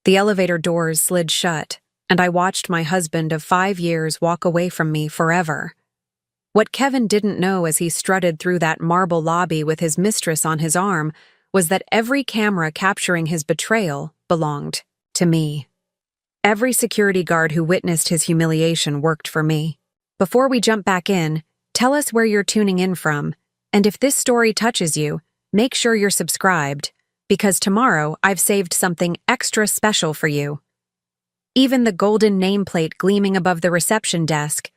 The elevator doors slid shut, and I watched my husband of 5 years walk away from me forever. What Kevin didn't know as he strutted through that marble lobby with his mistress on his arm was that every camera capturing his betrayal belonged to me. Every security guard who witnessed his humiliation worked for me. Before we jump back in, tell us where you're tuning in from, and if this story touches you, make sure you're subscribed, because tomorrow I've saved something extra special for you. Even the golden nameplate gleaming above the reception desk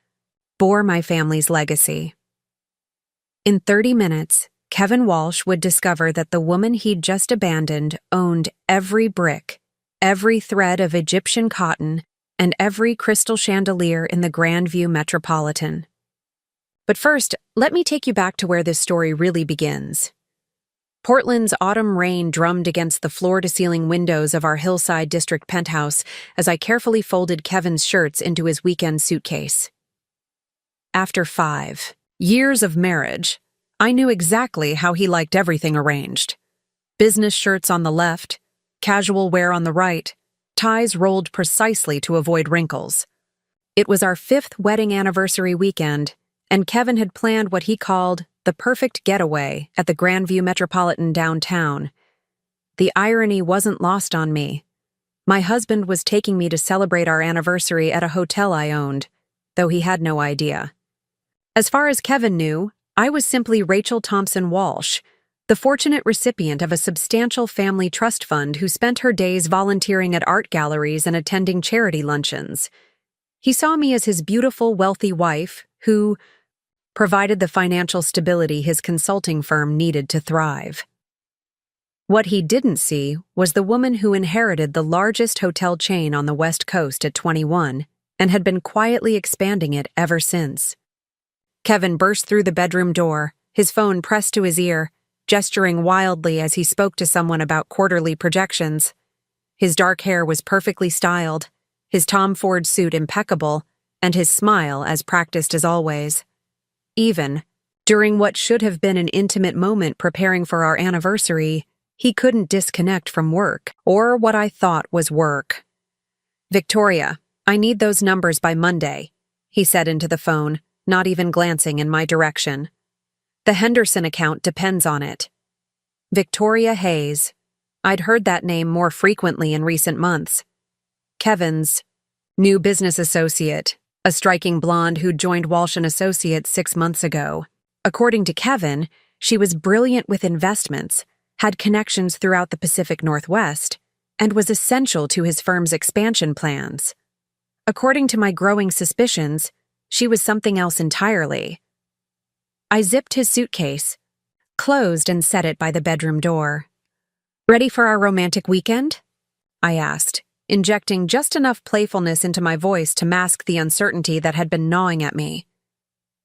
bore my family's legacy. In 30 minutes, Kevin Walsh would discover that the woman he'd just abandoned owned every brick, every thread of Egyptian cotton, and every crystal chandelier in the Grandview Metropolitan. But first, let me take you back to where this story really begins. Portland's autumn rain drummed against the floor-to-ceiling windows of our Hillside District penthouse as I carefully folded Kevin's shirts into his weekend suitcase. After 5 years of marriage, I knew exactly how he liked everything arranged. Business shirts on the left, casual wear on the right, ties rolled precisely to avoid wrinkles. It was our 5th wedding anniversary weekend, and Kevin had planned what he called the perfect getaway at the Grandview Metropolitan downtown. The irony wasn't lost on me. My husband was taking me to celebrate our anniversary at a hotel I owned, though he had no idea. As far as Kevin knew, I was simply Rachel Thompson Walsh, the fortunate recipient of a substantial family trust fund who spent her days volunteering at art galleries and attending charity luncheons. He saw me as his beautiful, wealthy wife who provided the financial stability his consulting firm needed to thrive. What he didn't see was the woman who inherited the largest hotel chain on the West Coast at 21 and had been quietly expanding it ever since. Kevin burst through the bedroom door, his phone pressed to his ear, gesturing wildly as he spoke to someone about quarterly projections. His dark hair was perfectly styled, his Tom Ford suit impeccable, and his smile as practiced as always. Even, during what should have been an intimate moment preparing for our anniversary, he couldn't disconnect from work, or what I thought was work. "Victoria, I need those numbers by Monday," he said into the phone, not even glancing in my direction. "The Henderson account depends on it." Victoria Hayes. I'd heard that name more frequently in recent months. Kevin's new business associate, a striking blonde who'd joined Walsh & Associates 6 months ago. According to Kevin, she was brilliant with investments, had connections throughout the Pacific Northwest, and was essential to his firm's expansion plans. According to my growing suspicions, she was something else entirely. I zipped his suitcase, closed and set it by the bedroom door. "Ready for our romantic weekend?" I asked, injecting just enough playfulness into my voice to mask the uncertainty that had been gnawing at me.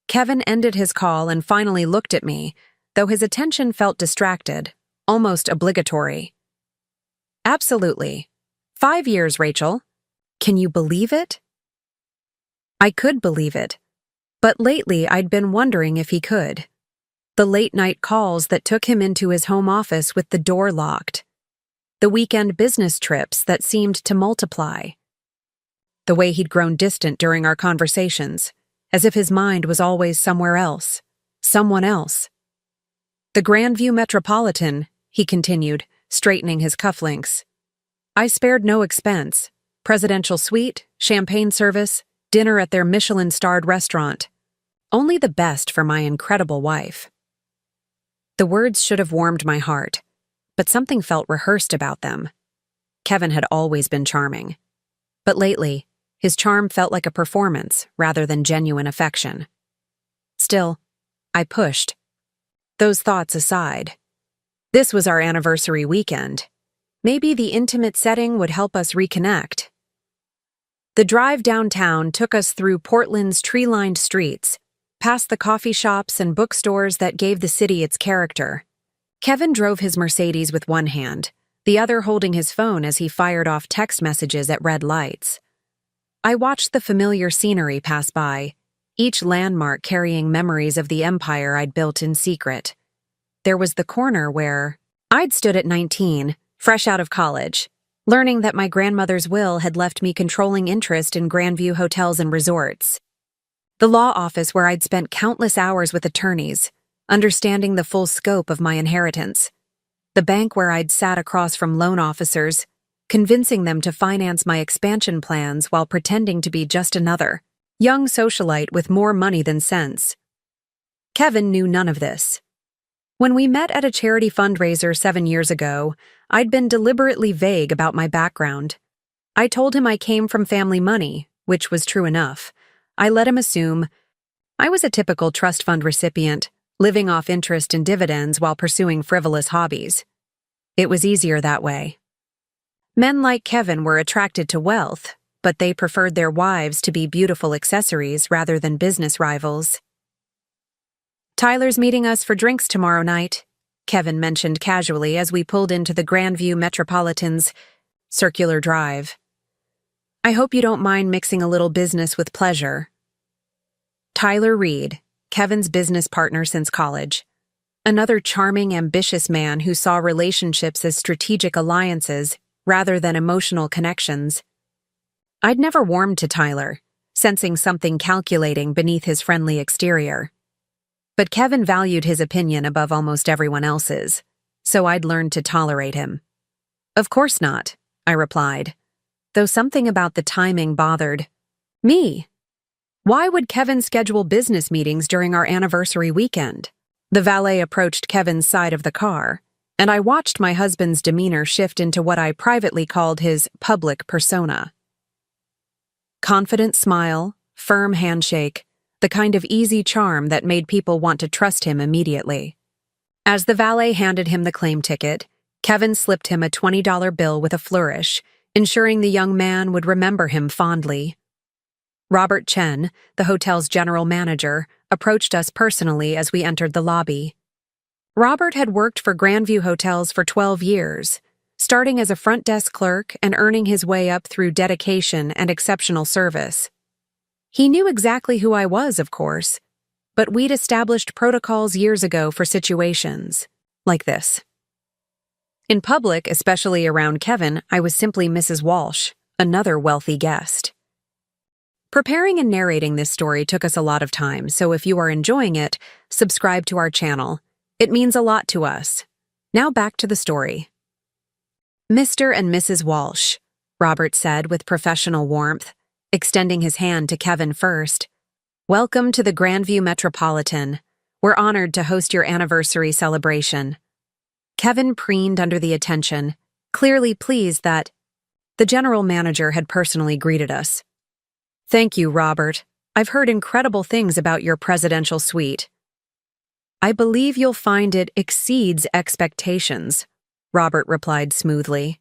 Kevin ended his call and finally looked at me, though his attention felt distracted, almost obligatory. "Absolutely. 5 years, Rachel. Can you believe it?" I could believe it, but lately I'd been wondering if he could. The late-night calls that took him into his home office with the door locked. The weekend business trips that seemed to multiply. The way he'd grown distant during our conversations, as if his mind was always somewhere else, someone else. "The Grandview Metropolitan," he continued, straightening his cufflinks. "I spared no expense. Presidential suite, champagne service, dinner at their Michelin-starred restaurant. Only the best for my incredible wife." The words should have warmed my heart, but something felt rehearsed about them. Kevin had always been charming, but lately, his charm felt like a performance rather than genuine affection. Still, I pushed. Those thoughts aside, this was our anniversary weekend. Maybe the intimate setting would help us reconnect. The drive downtown took us through Portland's tree-lined streets, past the coffee shops and bookstores that gave the city its character. Kevin drove his Mercedes with one hand, the other holding his phone as he fired off text messages at red lights. I watched the familiar scenery pass by, each landmark carrying memories of the empire I'd built in secret. There was the corner where I'd stood at 19, fresh out of college, learning that my grandmother's will had left me controlling interest in Grandview hotels and resorts. The law office where I'd spent countless hours with attorneys, understanding the full scope of my inheritance. The bank where I'd sat across from loan officers, convincing them to finance my expansion plans while pretending to be just another young socialite with more money than sense. Kevin knew none of this. When we met at a charity fundraiser 7 years ago, I'd been deliberately vague about my background. I told him I came from family money, which was true enough. I let him assume I was a typical trust fund recipient, living off interest and dividends while pursuing frivolous hobbies. It was easier that way. Men like Kevin were attracted to wealth, but they preferred their wives to be beautiful accessories rather than business rivals. "Tyler's meeting us for drinks tomorrow night," Kevin mentioned casually as we pulled into the Grandview Metropolitan's circular drive. "I hope you don't mind mixing a little business with pleasure." Tyler Reed, Kevin's business partner since college. Another charming, ambitious man who saw relationships as strategic alliances rather than emotional connections. I'd never warmed to Tyler, sensing something calculating beneath his friendly exterior. But Kevin valued his opinion above almost everyone else's, so I'd learned to tolerate him. "Of course not," I replied, though something about the timing bothered me. Why would Kevin schedule business meetings during our anniversary weekend? The valet approached Kevin's side of the car, and I watched my husband's demeanor shift into what I privately called his public persona. Confident smile, firm handshake, the kind of easy charm that made people want to trust him immediately. As the valet handed him the claim ticket, Kevin slipped him a $20 bill with a flourish, ensuring the young man would remember him fondly. Robert Chen, the hotel's general manager, approached us personally as we entered the lobby. Robert had worked for Grandview Hotels for 12 years, starting as a front desk clerk and earning his way up through dedication and exceptional service. He knew exactly who I was, of course, but we'd established protocols years ago for situations like this. In public, especially around Kevin, I was simply Mrs. Walsh, another wealthy guest. Preparing and narrating this story took us a lot of time, so if you are enjoying it, subscribe to our channel. It means a lot to us. Now back to the story. "Mr. and Mrs. Walsh," Robert said with professional warmth, extending his hand to Kevin first. "Welcome to the Grandview Metropolitan. We're honored to host your anniversary celebration." Kevin preened under the attention, clearly pleased that the general manager had personally greeted us. "Thank you, Robert. I've heard incredible things about your presidential suite." "I believe you'll find it exceeds expectations," Robert replied smoothly.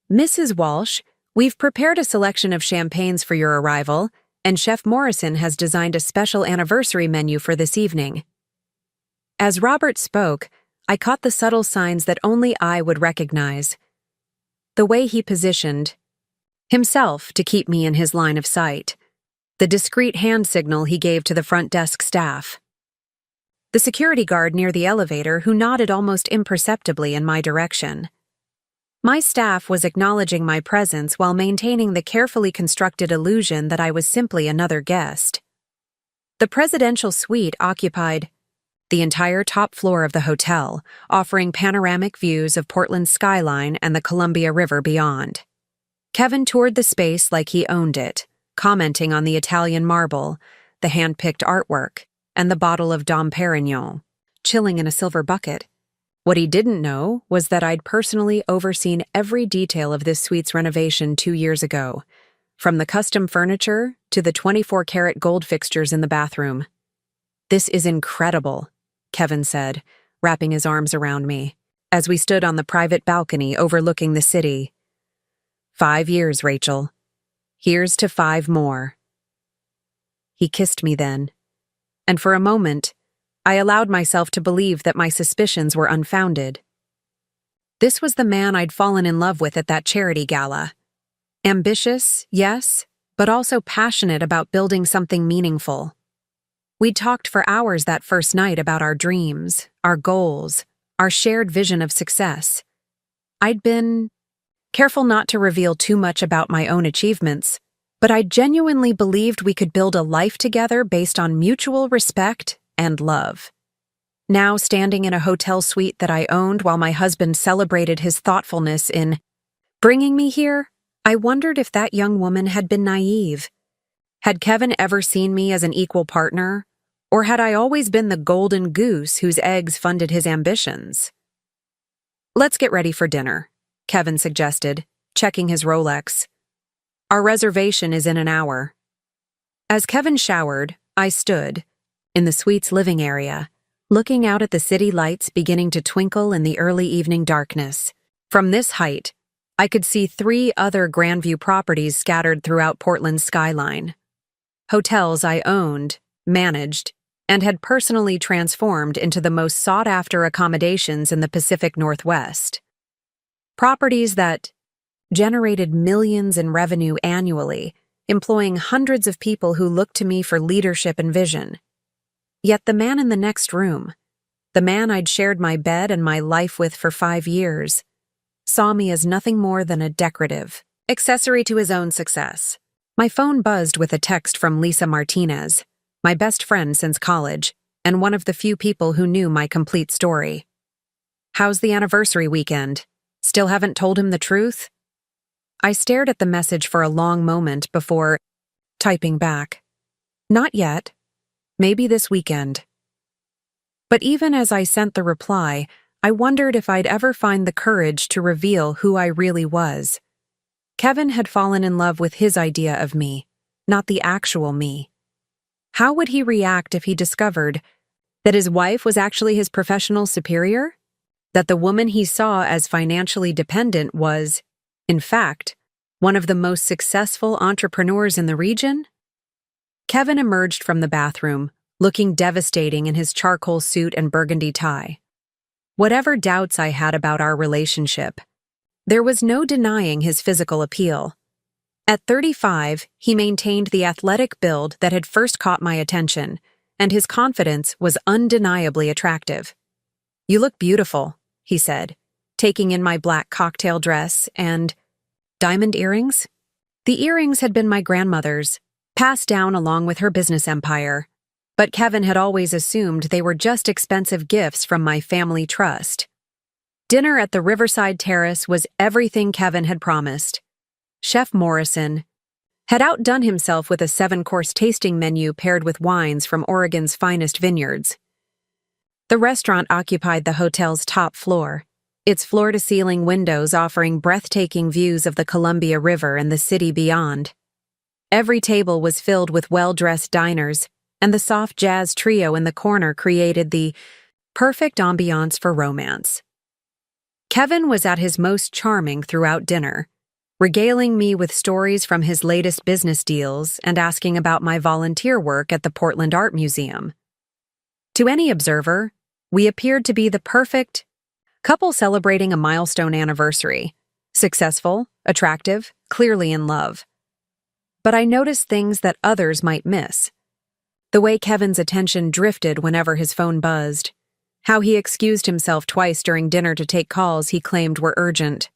"Mrs. Walsh, we've prepared a selection of champagnes for your arrival, and Chef Morrison has designed a special anniversary menu for this evening." As Robert spoke, I caught the subtle signs that only I would recognize. The way he positioned himself to keep me in his line of sight, the discreet hand signal he gave to the front desk staff, the security guard near the elevator who nodded almost imperceptibly in my direction. My staff was acknowledging my presence while maintaining the carefully constructed illusion that I was simply another guest. The presidential suite occupied the entire top floor of the hotel, offering panoramic views of Portland's skyline and the Columbia River beyond. Kevin toured the space like he owned it, commenting on the Italian marble, the hand-picked artwork, and the bottle of Dom Perignon, chilling in a silver bucket. What he didn't know was that I'd personally overseen every detail of this suite's renovation 2 years ago, from the custom furniture to the 24-karat gold fixtures in the bathroom. "This is incredible," Kevin said, wrapping his arms around me, as we stood on the private balcony overlooking the city. 5 years, Rachel. Here's to 5 more. He kissed me then, and for a moment, I allowed myself to believe that my suspicions were unfounded. This was the man I'd fallen in love with at that charity gala. Ambitious, yes, but also passionate about building something meaningful. We'd talked for hours that first night about our dreams, our goals, our shared vision of success. I'd been careful not to reveal too much about my own achievements, but I genuinely believed we could build a life together based on mutual respect and love. Now, standing in a hotel suite that I owned while my husband celebrated his thoughtfulness in bringing me here, I wondered if that young woman had been naive. Had Kevin ever seen me as an equal partner, or had I always been the golden goose whose eggs funded his ambitions? "Let's get ready for dinner," Kevin suggested, checking his Rolex. "Our reservation is in an hour." As Kevin showered, I stood, in the suite's living area, looking out at the city lights beginning to twinkle in the early evening darkness. From this height, I could see 3 other Grandview properties scattered throughout Portland's skyline. Hotels I owned, managed, and had personally transformed into the most sought-after accommodations in the Pacific Northwest. Properties that generated millions in revenue annually, employing hundreds of people who looked to me for leadership and vision. Yet the man in the next room, the man I'd shared my bed and my life with for 5 years, saw me as nothing more than a decorative accessory to his own success. My phone buzzed with a text from Lisa Martinez, my best friend since college, and one of the few people who knew my complete story. "How's the anniversary weekend? Still haven't told him the truth?" I stared at the message for a long moment before typing back, "Not yet. Maybe this weekend." But even as I sent the reply, I wondered if I'd ever find the courage to reveal who I really was. Kevin had fallen in love with his idea of me, not the actual me. How would he react if he discovered that his wife was actually his professional superior? That the woman he saw as financially dependent was, in fact, one of the most successful entrepreneurs in the region? Kevin emerged from the bathroom, looking devastating in his charcoal suit and burgundy tie. Whatever doubts I had about our relationship, there was no denying his physical appeal. At 35, he maintained the athletic build that had first caught my attention, and his confidence was undeniably attractive. "You look beautiful," he said, taking in my black cocktail dress and diamond earrings. The earrings had been my grandmother's, passed down along with her business empire, but Kevin had always assumed they were just expensive gifts from my family trust. Dinner at the Riverside Terrace was everything Kevin had promised. Chef Morrison had outdone himself with a 7-course tasting menu paired with wines from Oregon's finest vineyards. The restaurant occupied the hotel's top floor, its floor-to-ceiling windows offering breathtaking views of the Columbia River and the city beyond. Every table was filled with well-dressed diners, and the soft jazz trio in the corner created the perfect ambiance for romance. Kevin was at his most charming throughout dinner, regaling me with stories from his latest business deals and asking about my volunteer work at the Portland Art Museum. To any observer, we appeared to be the perfect couple celebrating a milestone anniversary, successful, attractive, clearly in love. But I noticed things that others might miss. The way Kevin's attention drifted whenever his phone buzzed, how he excused himself twice during dinner to take calls he claimed were urgent.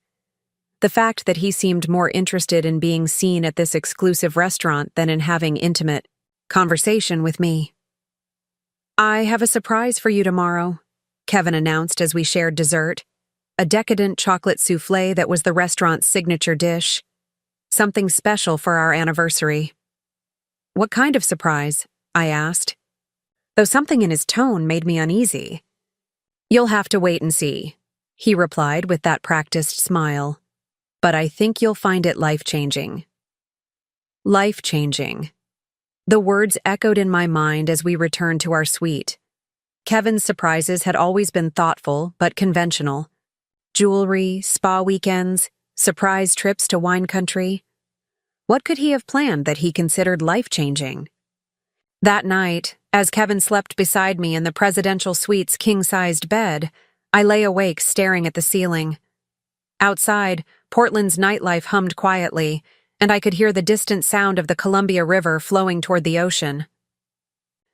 The fact that he seemed more interested in being seen at this exclusive restaurant than in having intimate conversation with me. "I have a surprise for you tomorrow," Kevin announced as we shared dessert, a decadent chocolate soufflé that was the restaurant's signature dish. Something special for our anniversary. "What kind of surprise?" I asked, though something in his tone made me uneasy. "You'll have to wait and see," he replied with that practiced smile. "But I think you'll find it life-changing." Life-changing. The words echoed in my mind as we returned to our suite. Kevin's surprises had always been thoughtful but conventional. Jewelry, spa weekends, surprise trips to wine country. What could he have planned that he considered life-changing? That night, as Kevin slept beside me in the presidential suite's king-sized bed, I lay awake staring at the ceiling. Outside, Portland's nightlife hummed quietly, and I could hear the distant sound of the Columbia River flowing toward the ocean.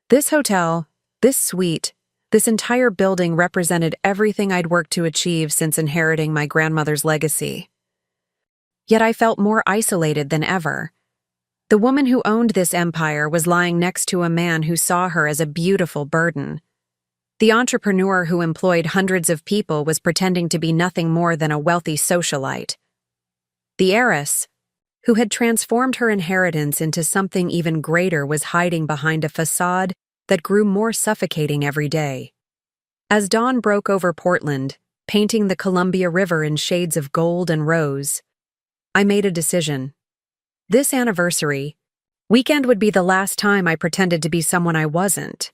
This hotel, this suite, this entire building represented everything I'd worked to achieve since inheriting my grandmother's legacy. Yet I felt more isolated than ever. The woman who owned this empire was lying next to a man who saw her as a beautiful burden. The entrepreneur who employed hundreds of people was pretending to be nothing more than a wealthy socialite. The heiress, who had transformed her inheritance into something even greater, was hiding behind a facade that grew more suffocating every day. As dawn broke over Portland, painting the Columbia River in shades of gold and rose, I made a decision. This anniversary weekend would be the last time I pretended to be someone I wasn't.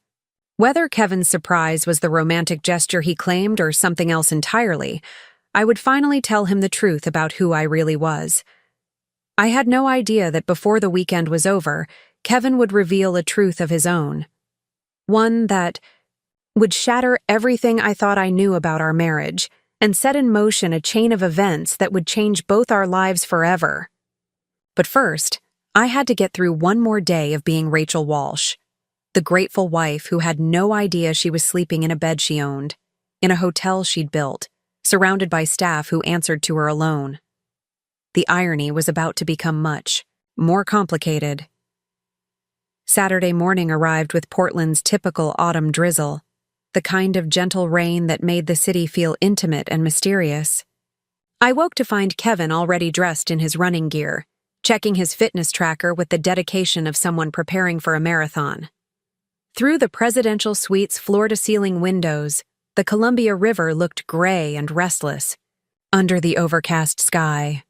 Whether Kevin's surprise was the romantic gesture he claimed or something else entirely, I would finally tell him the truth about who I really was. I had no idea that before the weekend was over, Kevin would reveal a truth of his own. One that would shatter everything I thought I knew about our marriage and set in motion a chain of events that would change both our lives forever. But first, I had to get through one more day of being Rachel Walsh, the grateful wife who had no idea she was sleeping in a bed she owned, in a hotel she'd built, surrounded by staff who answered to her alone. The irony was about to become much more complicated. Saturday morning arrived with Portland's typical autumn drizzle, the kind of gentle rain that made the city feel intimate and mysterious. I woke to find Kevin already dressed in his running gear, checking his fitness tracker with the dedication of someone preparing for a marathon. Through the presidential suite's floor-to-ceiling windows, the Columbia River looked gray and restless under the overcast sky.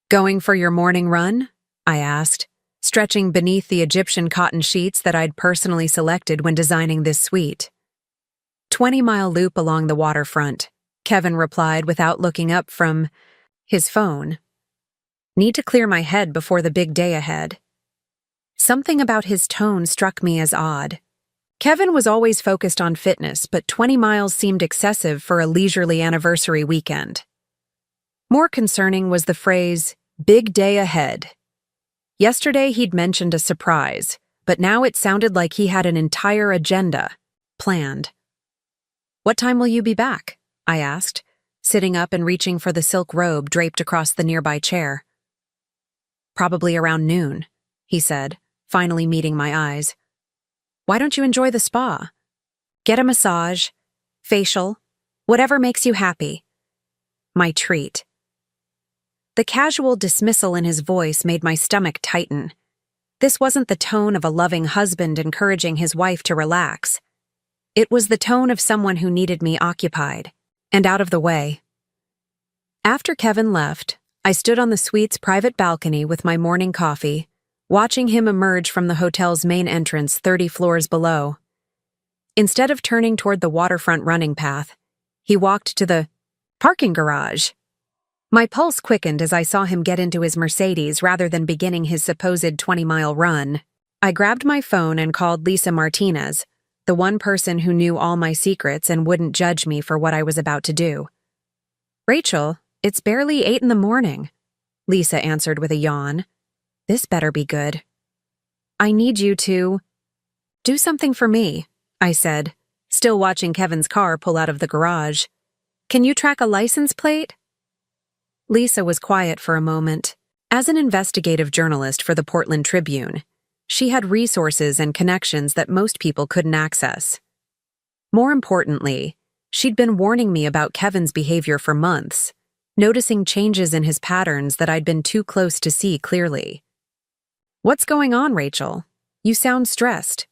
"Going for your morning run?" I asked, stretching beneath the Egyptian cotton sheets that I'd personally selected when designing this suite. 20-mile loop along the waterfront, Kevin replied without looking up from his phone. Need to clear my head before the big day ahead. Something about his tone struck me as odd. Kevin was always focused on fitness, but 20 miles seemed excessive for a leisurely anniversary weekend. More concerning was the phrase, "big day ahead." Yesterday he'd mentioned a surprise, but now it sounded like he had an entire agenda planned. "What time will you be back?" I asked, sitting up and reaching for the silk robe draped across the nearby chair. "Probably around noon," he said, finally meeting my eyes. "Why don't you enjoy the spa? Get a massage, facial, whatever makes you happy." My treat. The casual dismissal in his voice made my stomach tighten. This wasn't the tone of a loving husband encouraging his wife to relax. It was the tone of someone who needed me occupied and out of the way. After Kevin left, I stood on the suite's private balcony with my morning coffee, watching him emerge from the hotel's main entrance 30 floors below. Instead of turning toward the waterfront running path, he walked to the parking garage. My pulse quickened as I saw him get into his Mercedes rather than beginning his supposed 20-mile run. I grabbed my phone and called Lisa Martinez, the one person who knew all my secrets and wouldn't judge me for what I was about to do. "Rachel, it's barely 8 in the morning," Lisa answered with a yawn. "This better be good." "I need you to do something for me," I said, still watching Kevin's car pull out of the garage. "Can you track a license plate?" Lisa was quiet for a moment. As an investigative journalist for the Portland Tribune, she had resources and connections that most people couldn't access. More importantly, she'd been warning me about Kevin's behavior for months, noticing changes in his patterns that I'd been too close to see clearly. "What's going on, Rachel? You sound stressed."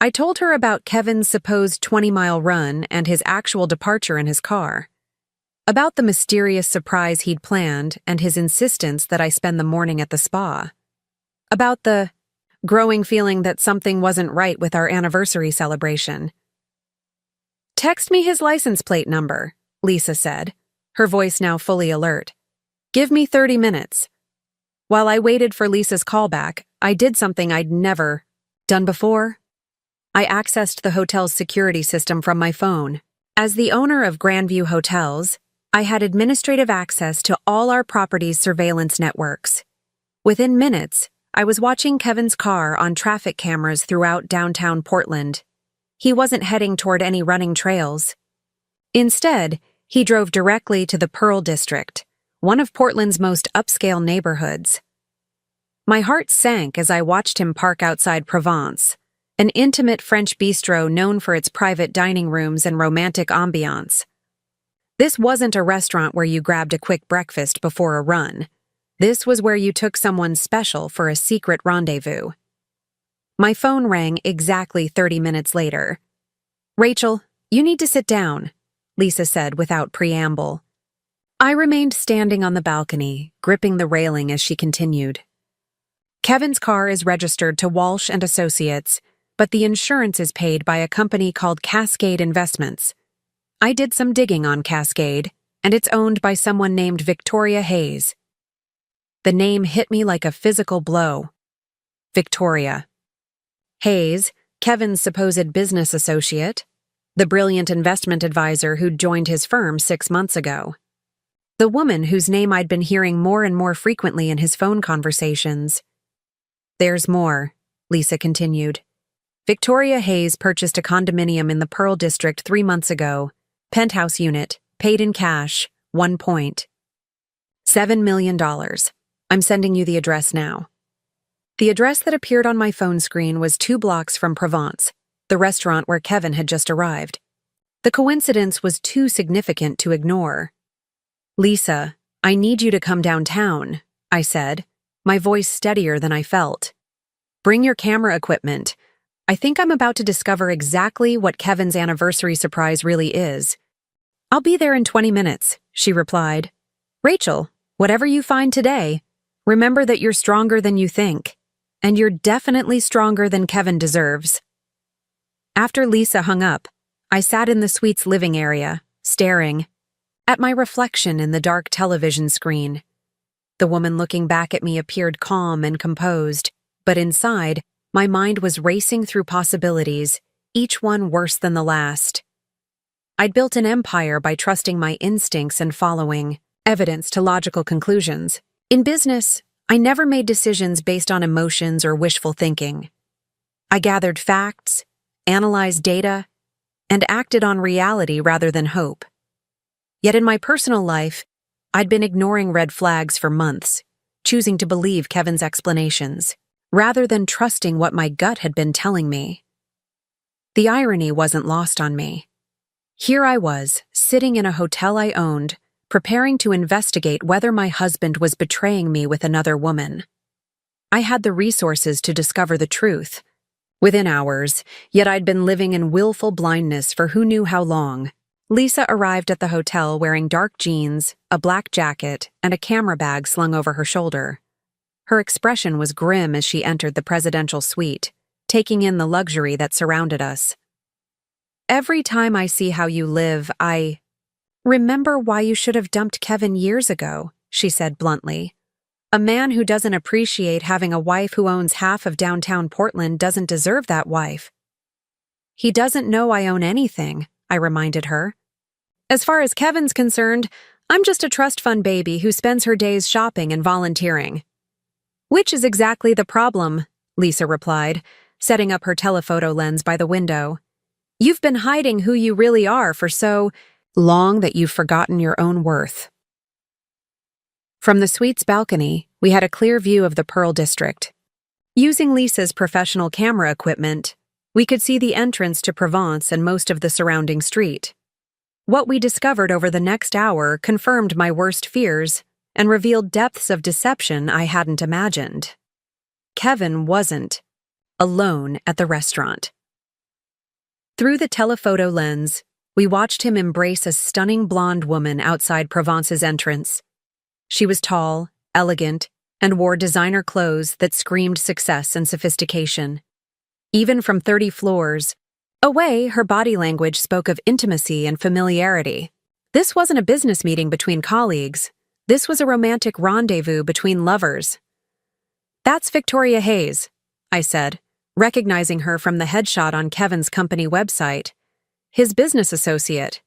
I told her about Kevin's supposed 20-mile run and his actual departure in his car, about the mysterious surprise he'd planned and his insistence that I spend the morning at the spa, about the growing feeling that something wasn't right with our anniversary celebration. "Text me his license plate number," Lisa said, her voice now fully alert. "Give me 30 minutes. While I waited for Lisa's callback, I did something I'd never done before. I accessed the hotel's security system from my phone. As the owner of Grandview Hotels, I had administrative access to all our property's surveillance networks. Within minutes, I was watching Kevin's car on traffic cameras throughout downtown Portland. He wasn't heading toward any running trails. Instead, he drove directly to the Pearl District, one of Portland's most upscale neighborhoods. My heart sank as I watched him park outside Provence, an intimate French bistro known for its private dining rooms and romantic ambiance. This wasn't a restaurant where you grabbed a quick breakfast before a run. This was where you took someone special for a secret rendezvous. My phone rang exactly 30 minutes later. "Rachel, you need to sit down," Lisa said without preamble. I remained standing on the balcony, gripping the railing as she continued. "Kevin's car is registered to Walsh and Associates, but the insurance is paid by a company called Cascade Investments. I did some digging on Cascade, and it's owned by someone named Victoria Hayes." The name hit me like a physical blow. Victoria Hayes, Kevin's supposed business associate, the brilliant investment advisor who'd joined his firm 6 months ago. The woman whose name I'd been hearing more and more frequently in his phone conversations. "There's more," Lisa continued. "Victoria Hayes purchased a condominium in the Pearl District 3 months ago. Penthouse unit, paid in cash, $1.7 million. I'm sending you the address now." The address that appeared on my phone screen was 2 blocks from Provence, the restaurant where Kevin had just arrived. The coincidence was too significant to ignore. "Lisa, I need you to come downtown," I said, my voice steadier than I felt. "Bring your camera equipment. I think I'm about to discover exactly what Kevin's anniversary surprise really is." "I'll be there in 20 minutes, she replied. "Rachel, whatever you find today, remember that you're stronger than you think. And you're definitely stronger than Kevin deserves." After Lisa hung up, I sat in the suite's living area, staring at my reflection in the dark television screen. The woman looking back at me appeared calm and composed, but inside, my mind was racing through possibilities, each one worse than the last. I'd built an empire by trusting my instincts and following evidence to logical conclusions. In business, I never made decisions based on emotions or wishful thinking. I gathered facts, analyzed data, and acted on reality rather than hope. Yet in my personal life, I'd been ignoring red flags for months, choosing to believe Kevin's explanations, rather than trusting what my gut had been telling me. The irony wasn't lost on me. Here I was, sitting in a hotel I owned, preparing to investigate whether my husband was betraying me with another woman. I had the resources to discover the truth. Within hours, yet I'd been living in willful blindness for who knew how long. Lisa arrived at the hotel wearing dark jeans, a black jacket, and a camera bag slung over her shoulder. Her expression was grim as she entered the presidential suite, taking in the luxury that surrounded us. "Every time I see how you live, I remember why you should have dumped Kevin years ago," she said bluntly. "A man who doesn't appreciate having a wife who owns half of downtown Portland doesn't deserve that wife." "He doesn't know I own anything," I reminded her. "As far as Kevin's concerned, I'm just a trust fund baby who spends her days shopping and volunteering." "Which is exactly the problem," Lisa replied, setting up her telephoto lens by the window. "You've been hiding who you really are for so long that you've forgotten your own worth." From the suite's balcony, we had a clear view of the Pearl District. Using Lisa's professional camera equipment, we could see the entrance to Provence and most of the surrounding street. What we discovered over the next hour confirmed my worst fears and revealed depths of deception I hadn't imagined. Kevin wasn't alone at the restaurant. Through the telephoto lens, we watched him embrace a stunning blonde woman outside Provence's entrance. She was tall, elegant, and wore designer clothes that screamed success and sophistication. Even from 30 floors away, her body language spoke of intimacy and familiarity. This wasn't a business meeting between colleagues. This was a romantic rendezvous between lovers. "That's Victoria Hayes," I said, recognizing her from the headshot on Kevin's company website. "His business associate."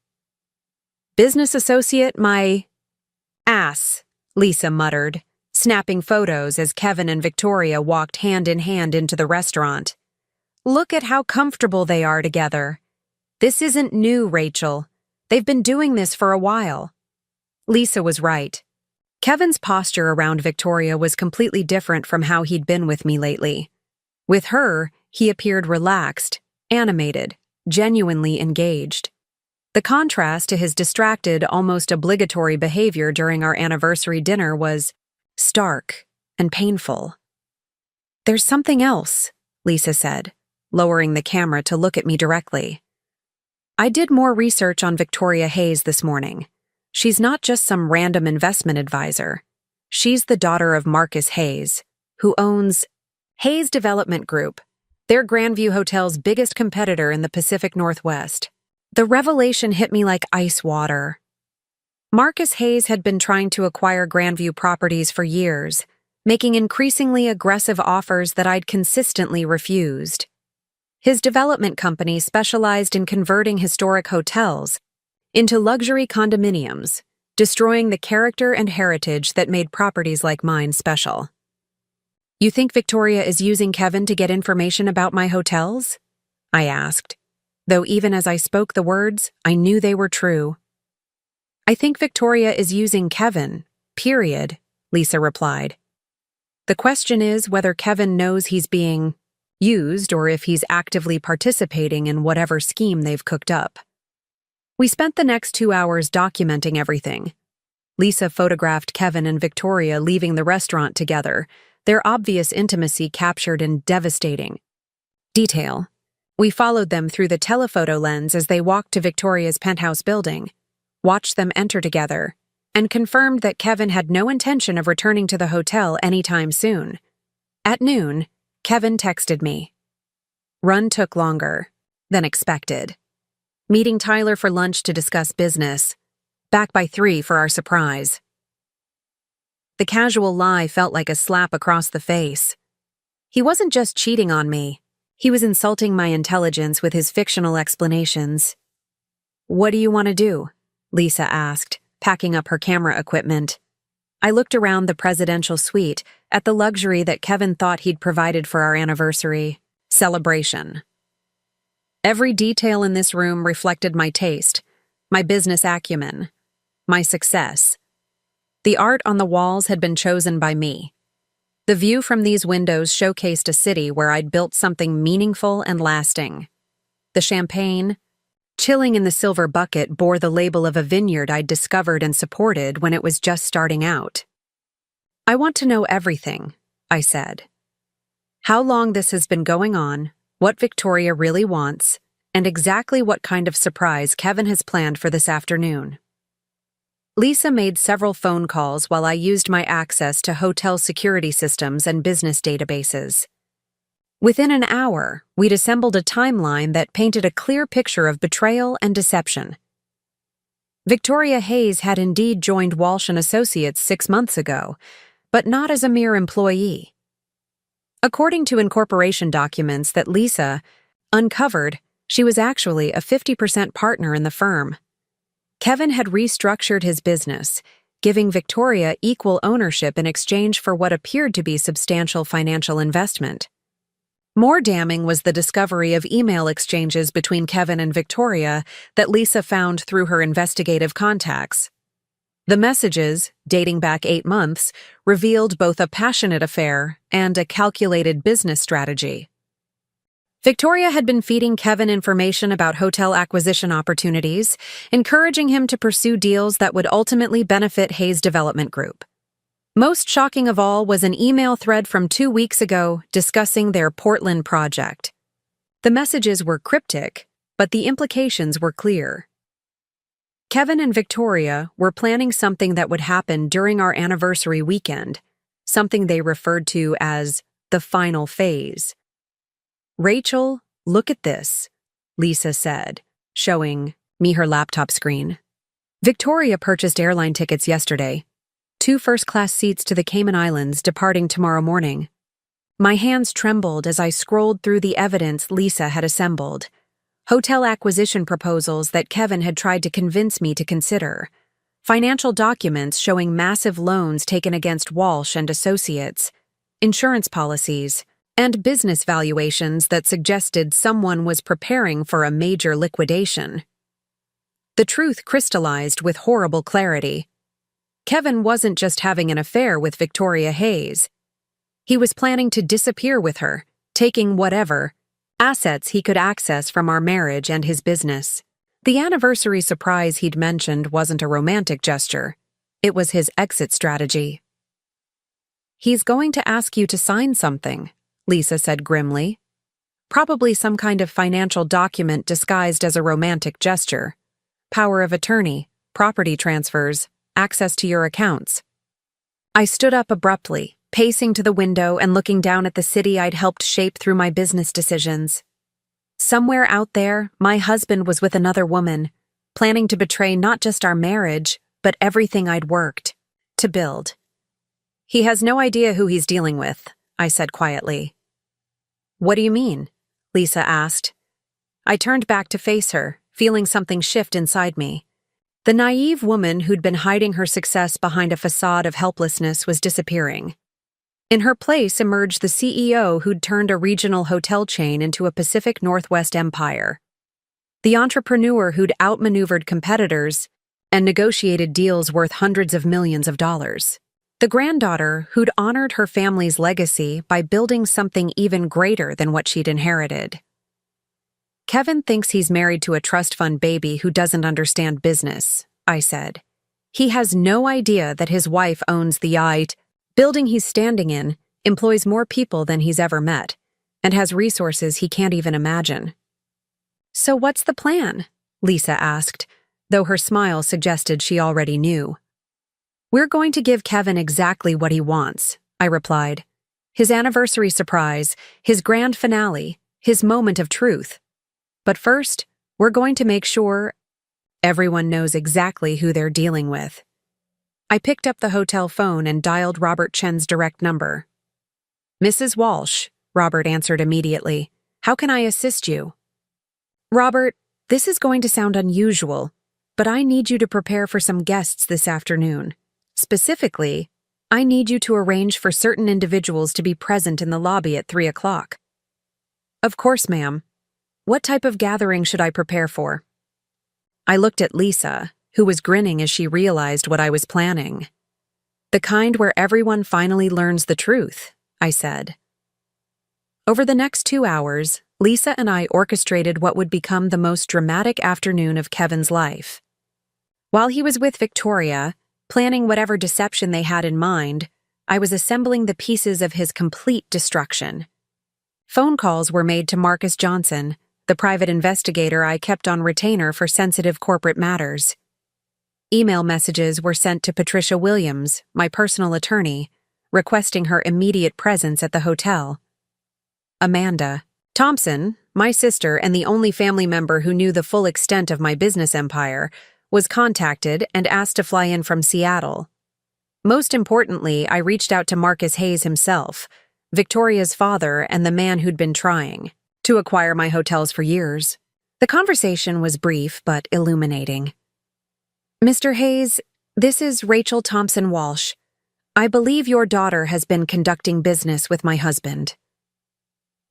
"Business associate, my ass," Lisa muttered, snapping photos as Kevin and Victoria walked hand in hand into the restaurant. "Look at how comfortable they are together. This isn't new, Rachel. They've been doing this for a while." Lisa was right. Kevin's posture around Victoria was completely different from how he'd been with me lately. With her, he appeared relaxed, animated, genuinely engaged. The contrast to his distracted, almost obligatory behavior during our anniversary dinner was stark and painful. "There's something else," Lisa said, lowering the camera to look at me directly. "I did more research on Victoria Hayes this morning. She's not just some random investment advisor. She's the daughter of Marcus Hayes, who owns Hayes Development Group. They're Grandview Hotel's biggest competitor in the Pacific Northwest." The revelation hit me like ice water. Marcus Hayes had been trying to acquire Grandview properties for years, making increasingly aggressive offers that I'd consistently refused. His development company specialized in converting historic hotels into luxury condominiums, destroying the character and heritage that made properties like mine special. "You think Victoria is using Kevin to get information about my hotels?" I asked, though even as I spoke the words, I knew they were true. "I think Victoria is using Kevin, period," Lisa replied. "The question is whether Kevin knows he's being used or if he's actively participating in whatever scheme they've cooked up." We spent the next 2 hours documenting everything. Lisa photographed Kevin and Victoria leaving the restaurant together, their obvious intimacy captured in devastating detail. We followed them through the telephoto lens as they walked to Victoria's penthouse building, watched them enter together, and confirmed that Kevin had no intention of returning to the hotel anytime soon. At noon, Kevin texted me. Run took longer than expected. Meeting Tyler for lunch to discuss business. Back by 3 for our surprise. The casual lie felt like a slap across the face. He wasn't just cheating on me. He was insulting my intelligence with his fictional explanations. "What do you want to do?" Lisa asked, packing up her camera equipment. I looked around the presidential suite at the luxury that Kevin thought he'd provided for our anniversary celebration. Every detail in this room reflected my taste, my business acumen, my success. The art on the walls had been chosen by me. The view from these windows showcased a city where I'd built something meaningful and lasting. The champagne, chilling in the silver bucket, bore the label of a vineyard I'd discovered and supported when it was just starting out. "I want to know everything," I said. "How long this has been going on, what Victoria really wants, and exactly what kind of surprise Kevin has planned for this afternoon." Lisa made several phone calls while I used my access to hotel security systems and business databases. Within an hour, we'd assembled a timeline that painted a clear picture of betrayal and deception. Victoria Hayes had indeed joined Walsh & Associates 6 months ago, but not as a mere employee. According to incorporation documents that Lisa uncovered, she was actually a 50% partner in the firm. Kevin had restructured his business, giving Victoria equal ownership in exchange for what appeared to be substantial financial investment. More damning was the discovery of email exchanges between Kevin and Victoria that Lisa found through her investigative contacts. The messages, dating back 8 months, revealed both a passionate affair and a calculated business strategy. Victoria had been feeding Kevin information about hotel acquisition opportunities, encouraging him to pursue deals that would ultimately benefit Hayes Development Group. Most shocking of all was an email thread from 2 weeks ago discussing their Portland project. The messages were cryptic, but the implications were clear. Kevin and Victoria were planning something that would happen during our anniversary weekend, something they referred to as the final phase. "Rachel, look at this," Lisa said, showing me her laptop screen. "Victoria purchased airline tickets yesterday. 2 first-class seats to the Cayman Islands departing tomorrow morning." My hands trembled as I scrolled through the evidence Lisa had assembled. Hotel acquisition proposals that Kevin had tried to convince me to consider. Financial documents showing massive loans taken against Walsh & Associates. Insurance policies. And business valuations that suggested someone was preparing for a major liquidation. The truth crystallized with horrible clarity. Kevin wasn't just having an affair with Victoria Hayes. He was planning to disappear with her, taking whatever assets he could access from our marriage and his business. The anniversary surprise he'd mentioned wasn't a romantic gesture. It was his exit strategy. "He's going to ask you to sign something," Lisa said grimly. "Probably some kind of financial document disguised as a romantic gesture. Power of attorney, property transfers, access to your accounts." I stood up abruptly, pacing to the window and looking down at the city I'd helped shape through my business decisions. Somewhere out there, my husband was with another woman, planning to betray not just our marriage, but everything I'd worked to build. "He has no idea who he's dealing with," I said quietly. "What do you mean?" Lisa asked. I turned back to face her, feeling something shift inside me. The naive woman who'd been hiding her success behind a facade of helplessness was disappearing. In her place emerged the CEO who'd turned a regional hotel chain into a Pacific Northwest empire. The entrepreneur who'd outmaneuvered competitors and negotiated deals worth hundreds of millions of dollars. The granddaughter who'd honored her family's legacy by building something even greater than what she'd inherited. "Kevin thinks he's married to a trust fund baby who doesn't understand business," I said. "He has no idea that his wife owns the building he's standing in, employs more people than he's ever met, and has resources he can't even imagine." "So what's the plan?" Lisa asked, though her smile suggested she already knew. "We're going to give Kevin exactly what he wants," I replied. "His anniversary surprise, his grand finale, his moment of truth. But first, we're going to make sure everyone knows exactly who they're dealing with." I picked up the hotel phone and dialed Robert Chen's direct number. "Mrs. Walsh," Robert answered immediately. "How can I assist you?" "Robert, this is going to sound unusual, but I need you to prepare for some guests this afternoon. Specifically, I need you to arrange for certain individuals to be present in the lobby at 3 o'clock. "Of course, ma'am. What type of gathering should I prepare for?" I looked at Lisa, who was grinning as she realized what I was planning. "The kind where everyone finally learns the truth," I said. Over the next 2 hours, Lisa and I orchestrated what would become the most dramatic afternoon of Kevin's life. While he was with Victoria, planning whatever deception they had in mind, I was assembling the pieces of his complete destruction. Phone calls were made to Marcus Johnson, the private investigator I kept on retainer for sensitive corporate matters. Email messages were sent to Patricia Williams, my personal attorney, requesting her immediate presence at the hotel. Amanda Thompson, my sister and the only family member who knew the full extent of my business empire, was contacted and asked to fly in from Seattle. Most importantly, I reached out to Marcus Hayes himself, Victoria's father and the man who'd been trying to acquire my hotels for years. The conversation was brief but illuminating. "Mr. Hayes, this is Rachel Thompson Walsh. I believe your daughter has been conducting business with my husband."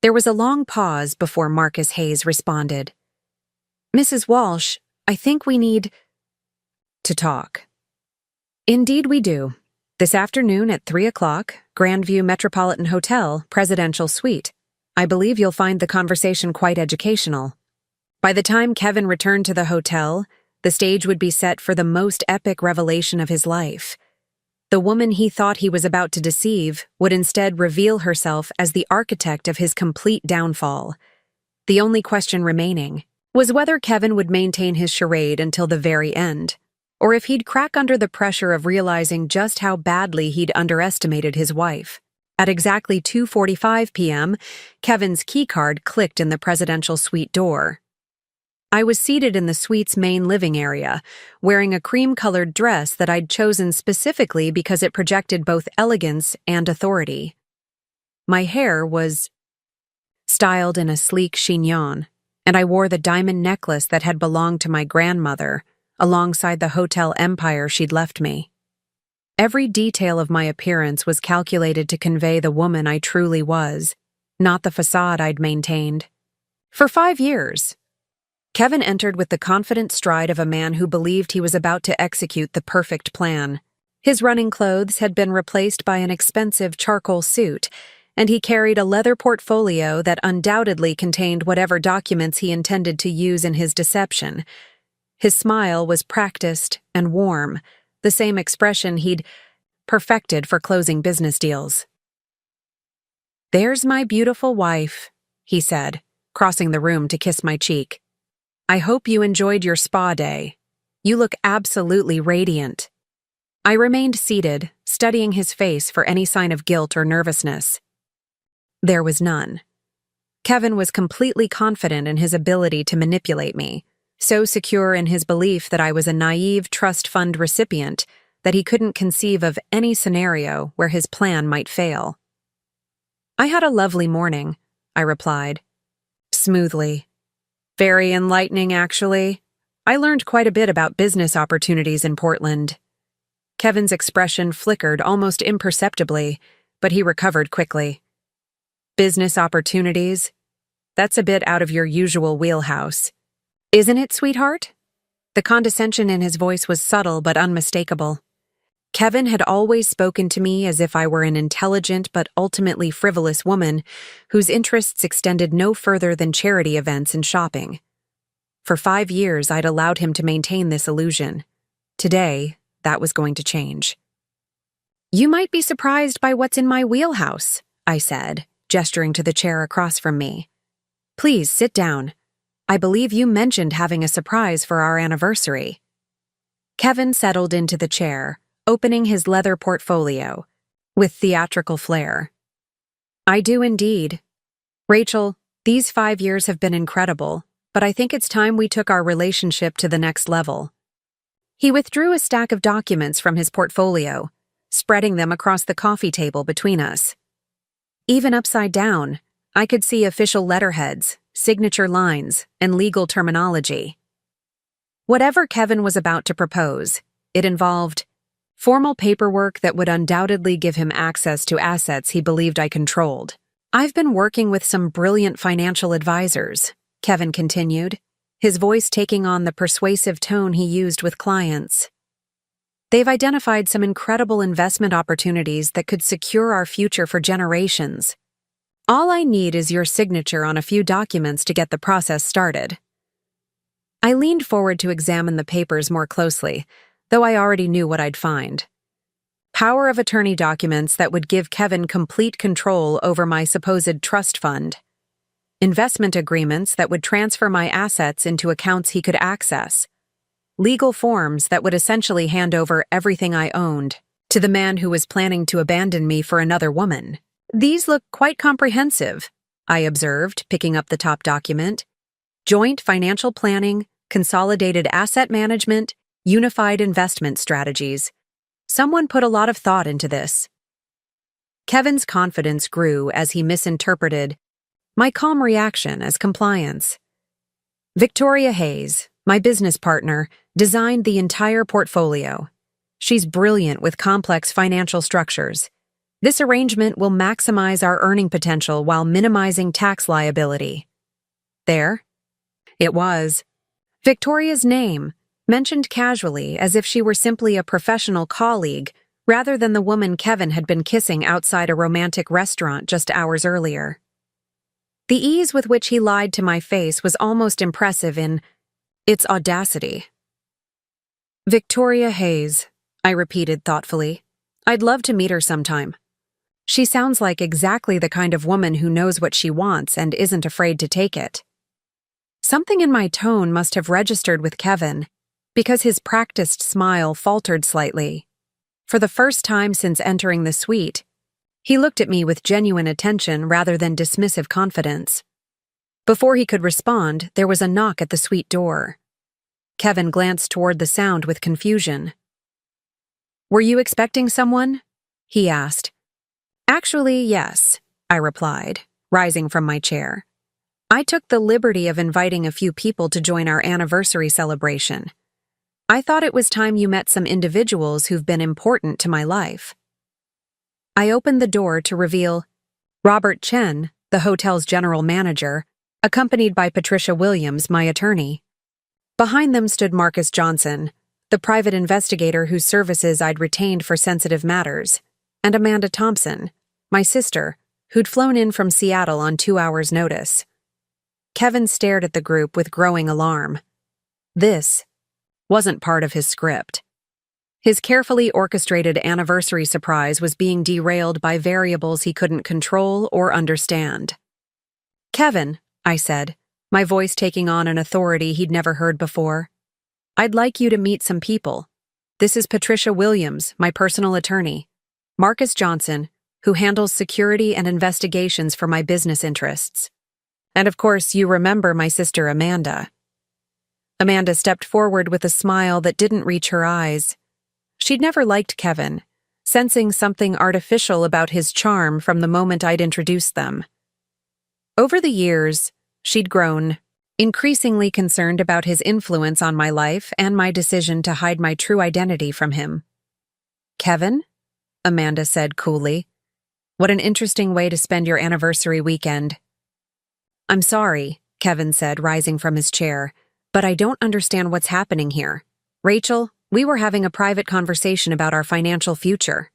There was a long pause before Marcus Hayes responded. "Mrs. Walsh, I think we need to talk." "Indeed we do. This afternoon at 3 o'clock, Grandview Metropolitan Hotel, Presidential Suite. I believe you'll find the conversation quite educational." By the time Kevin returned to the hotel, the stage would be set for the most epic revelation of his life. The woman he thought he was about to deceive would instead reveal herself as the architect of his complete downfall. The only question remaining was whether Kevin would maintain his charade until the very end, or if he'd crack under the pressure of realizing just how badly he'd underestimated his wife. At exactly 2:45 p.m., Kevin's keycard clicked in the presidential suite door. I was seated in the suite's main living area, wearing a cream-colored dress that I'd chosen specifically because it projected both elegance and authority. My hair was styled in a sleek chignon, and I wore the diamond necklace that had belonged to my grandmother, alongside the hotel empire she'd left me. Every detail of my appearance was calculated to convey the woman I truly was, not the facade I'd maintained. For 5 years, Kevin entered with the confident stride of a man who believed he was about to execute the perfect plan. His running clothes had been replaced by an expensive charcoal suit, and he carried a leather portfolio that undoubtedly contained whatever documents he intended to use in his deception. His smile was practiced and warm, the same expression he'd perfected for closing business deals. "There's my beautiful wife," he said, crossing the room to kiss my cheek. "I hope you enjoyed your spa day. You look absolutely radiant." I remained seated, studying his face for any sign of guilt or nervousness. There was none. Kevin was completely confident in his ability to manipulate me, so secure in his belief that I was a naive trust fund recipient that he couldn't conceive of any scenario where his plan might fail. "I had a lovely morning," I replied, smoothly. "Very enlightening, actually. I learned quite a bit about business opportunities in Portland." Kevin's expression flickered almost imperceptibly, but he recovered quickly. "Business opportunities? That's a bit out of your usual wheelhouse. Isn't it, sweetheart?" The condescension in his voice was subtle but unmistakable. Kevin had always spoken to me as if I were an intelligent but ultimately frivolous woman whose interests extended no further than charity events and shopping. For 5 years, I'd allowed him to maintain this illusion. Today, that was going to change. "You might be surprised by what's in my wheelhouse," I said, gesturing to the chair across from me. "Please sit down. I believe you mentioned having a surprise for our anniversary." Kevin settled into the chair, opening his leather portfolio, with theatrical flair. "I do indeed. Rachel, these 5 years have been incredible, but I think it's time we took our relationship to the next level." He withdrew a stack of documents from his portfolio, spreading them across the coffee table between us. Even upside down, I could see official letterheads, signature lines, and legal terminology. Whatever Kevin was about to propose, it involved formal paperwork that would undoubtedly give him access to assets he believed I controlled. "I've been working with some brilliant financial advisors," Kevin continued, his voice taking on the persuasive tone he used with clients. "They've identified some incredible investment opportunities that could secure our future for generations. All I need is your signature on a few documents to get the process started." I leaned forward to examine the papers more closely, though I already knew what I'd find. Power of attorney documents that would give Kevin complete control over my supposed trust fund. Investment agreements that would transfer my assets into accounts he could access. Legal forms that would essentially hand over everything I owned to the man who was planning to abandon me for another woman. "These look quite comprehensive," I observed, picking up the top document. "Joint financial planning, consolidated asset management, unified investment strategies. Someone put a lot of thought into this." Kevin's confidence grew as he misinterpreted my calm reaction as compliance. "Victoria Hayes, my business partner, designed the entire portfolio. She's brilliant with complex financial structures. This arrangement will maximize our earning potential while minimizing tax liability." There. It was. Victoria's name, mentioned casually as if she were simply a professional colleague rather than the woman Kevin had been kissing outside a romantic restaurant just hours earlier. The ease with which he lied to my face was almost impressive in its audacity. "Victoria Hayes," I repeated thoughtfully. "I'd love to meet her sometime. She sounds like exactly the kind of woman who knows what she wants and isn't afraid to take it." Something in my tone must have registered with Kevin, because his practiced smile faltered slightly. For the first time since entering the suite, he looked at me with genuine attention rather than dismissive confidence. Before he could respond, there was a knock at the suite door. Kevin glanced toward the sound with confusion. "Were you expecting someone?" he asked. "Actually, yes," I replied, rising from my chair. "I took the liberty of inviting a few people to join our anniversary celebration. I thought it was time you met some individuals who've been important to my life." I opened the door to reveal Robert Chen, the hotel's general manager, accompanied by Patricia Williams, my attorney. Behind them stood Marcus Johnson, the private investigator whose services I'd retained for sensitive matters, and Amanda Thompson, my sister, who'd flown in from Seattle on 2 hours' notice. Kevin stared at the group with growing alarm. This wasn't part of his script. His carefully orchestrated anniversary surprise was being derailed by variables he couldn't control or understand. "Kevin," I said, my voice taking on an authority he'd never heard before, "I'd like you to meet some people. This is Patricia Williams, my personal attorney. Marcus Johnson, who handles security and investigations for my business interests. And of course, you remember my sister Amanda." Amanda stepped forward with a smile that didn't reach her eyes. She'd never liked Kevin, sensing something artificial about his charm from the moment I'd introduced them. Over the years, she'd grown, increasingly concerned about his influence on my life and my decision to hide my true identity from him. "Kevin?" Amanda said coolly. "What an interesting way to spend your anniversary weekend." "I'm sorry," Kevin said, rising from his chair, "but I don't understand what's happening here. Rachel, we were having a private conversation about our financial future."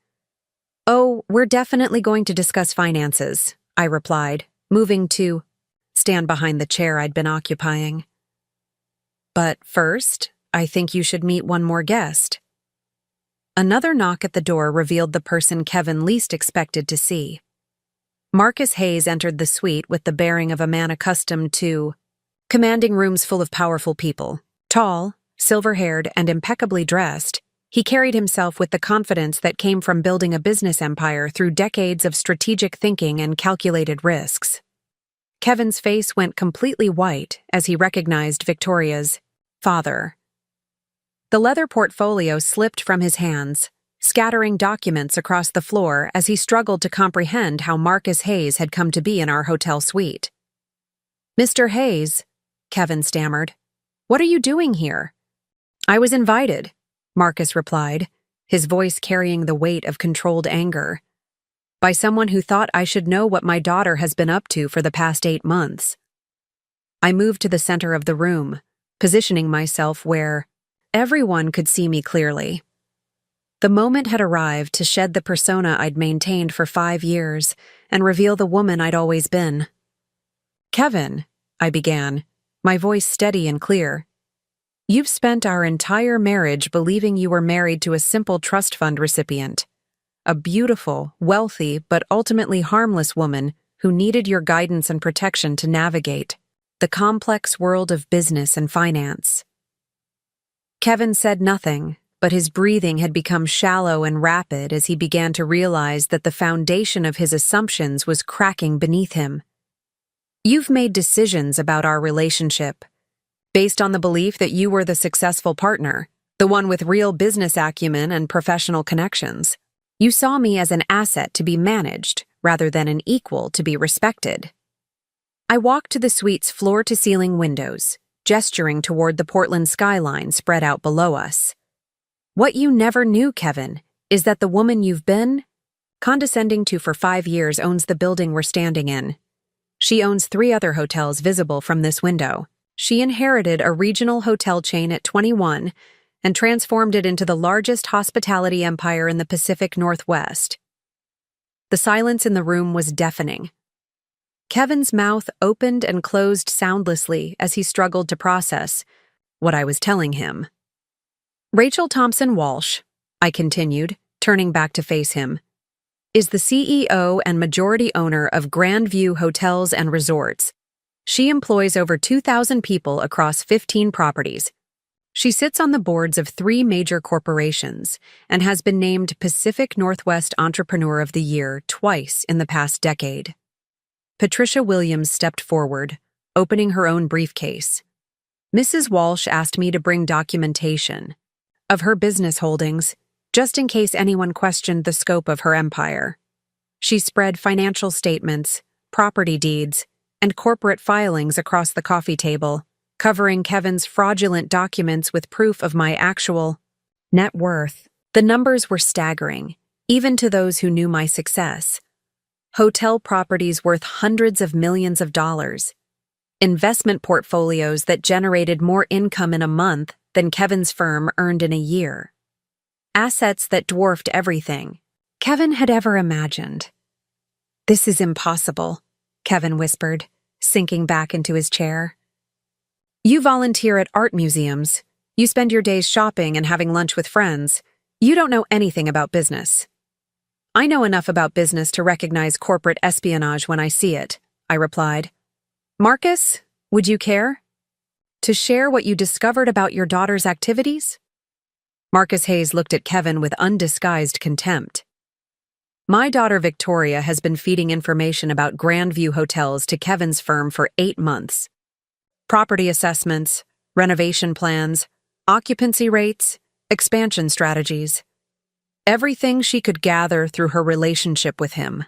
"Oh, we're definitely going to discuss finances," I replied, moving to stand behind the chair I'd been occupying. "But first, I think you should meet one more guest." Another knock at the door revealed the person Kevin least expected to see. Marcus Hayes entered the suite with the bearing of a man accustomed to commanding rooms full of powerful people. Tall, silver-haired, and impeccably dressed, he carried himself with the confidence that came from building a business empire through decades of strategic thinking and calculated risks. Kevin's face went completely white as he recognized Victoria's father. The leather portfolio slipped from his hands, scattering documents across the floor as he struggled to comprehend how Marcus Hayes had come to be in our hotel suite. "Mr. Hayes," Kevin stammered, "what are you doing here?" "I was invited," Marcus replied, his voice carrying the weight of controlled anger, "by someone who thought I should know what my daughter has been up to for the past 8 months. I moved to the center of the room, positioning myself where everyone could see me clearly. The moment had arrived to shed the persona I'd maintained for 5 years and reveal the woman I'd always been. "Kevin," I began, my voice steady and clear, "you've spent our entire marriage believing you were married to a simple trust fund recipient. A beautiful, wealthy, but ultimately harmless woman who needed your guidance and protection to navigate the complex world of business and finance." Kevin said nothing, but his breathing had become shallow and rapid as he began to realize that the foundation of his assumptions was cracking beneath him. "You've made decisions about our relationship based on the belief that you were the successful partner, the one with real business acumen and professional connections. You saw me as an asset to be managed rather than an equal to be respected." I walked to the suite's floor-to-ceiling windows, gesturing toward the Portland skyline spread out below us. "What you never knew, Kevin, is that the woman you've been condescending to for 5 years owns the building we're standing in. She owns 3 other hotels visible from this window. She inherited a regional hotel chain at 21 and transformed it into the largest hospitality empire in the Pacific Northwest." The silence in the room was deafening. Kevin's mouth opened and closed soundlessly as he struggled to process what I was telling him. "Rachel Thompson Walsh," I continued, turning back to face him, "is the CEO and majority owner of Grandview Hotels and Resorts. She employs over 2,000 people across 15 properties. She sits on the boards of 3 major corporations and has been named Pacific Northwest Entrepreneur of the Year twice in the past decade." Patricia Williams stepped forward, opening her own briefcase. "Mrs. Walsh asked me to bring documentation of her business holdings, just in case anyone questioned the scope of her empire. She spread financial statements, property deeds, and corporate filings across the coffee table, covering Kevin's fraudulent documents with proof of my actual net worth. The numbers were staggering, even to those who knew my success. Hotel properties worth hundreds of millions of dollars, investment portfolios that generated more income in a month than Kevin's firm earned in a year. Assets that dwarfed everything Kevin had ever imagined. "This is impossible," Kevin whispered, sinking back into his chair. "You volunteer at art museums. You spend your days shopping and having lunch with friends. You don't know anything about business." "I know enough about business to recognize corporate espionage when I see it," I replied. "Marcus, would you care to share what you discovered about your daughter's activities?" Marcus Hayes looked at Kevin with undisguised contempt. "My daughter Victoria has been feeding information about Grandview hotels to Kevin's firm for 8 months. Property assessments, renovation plans, occupancy rates, expansion strategies. Everything she could gather through her relationship with him."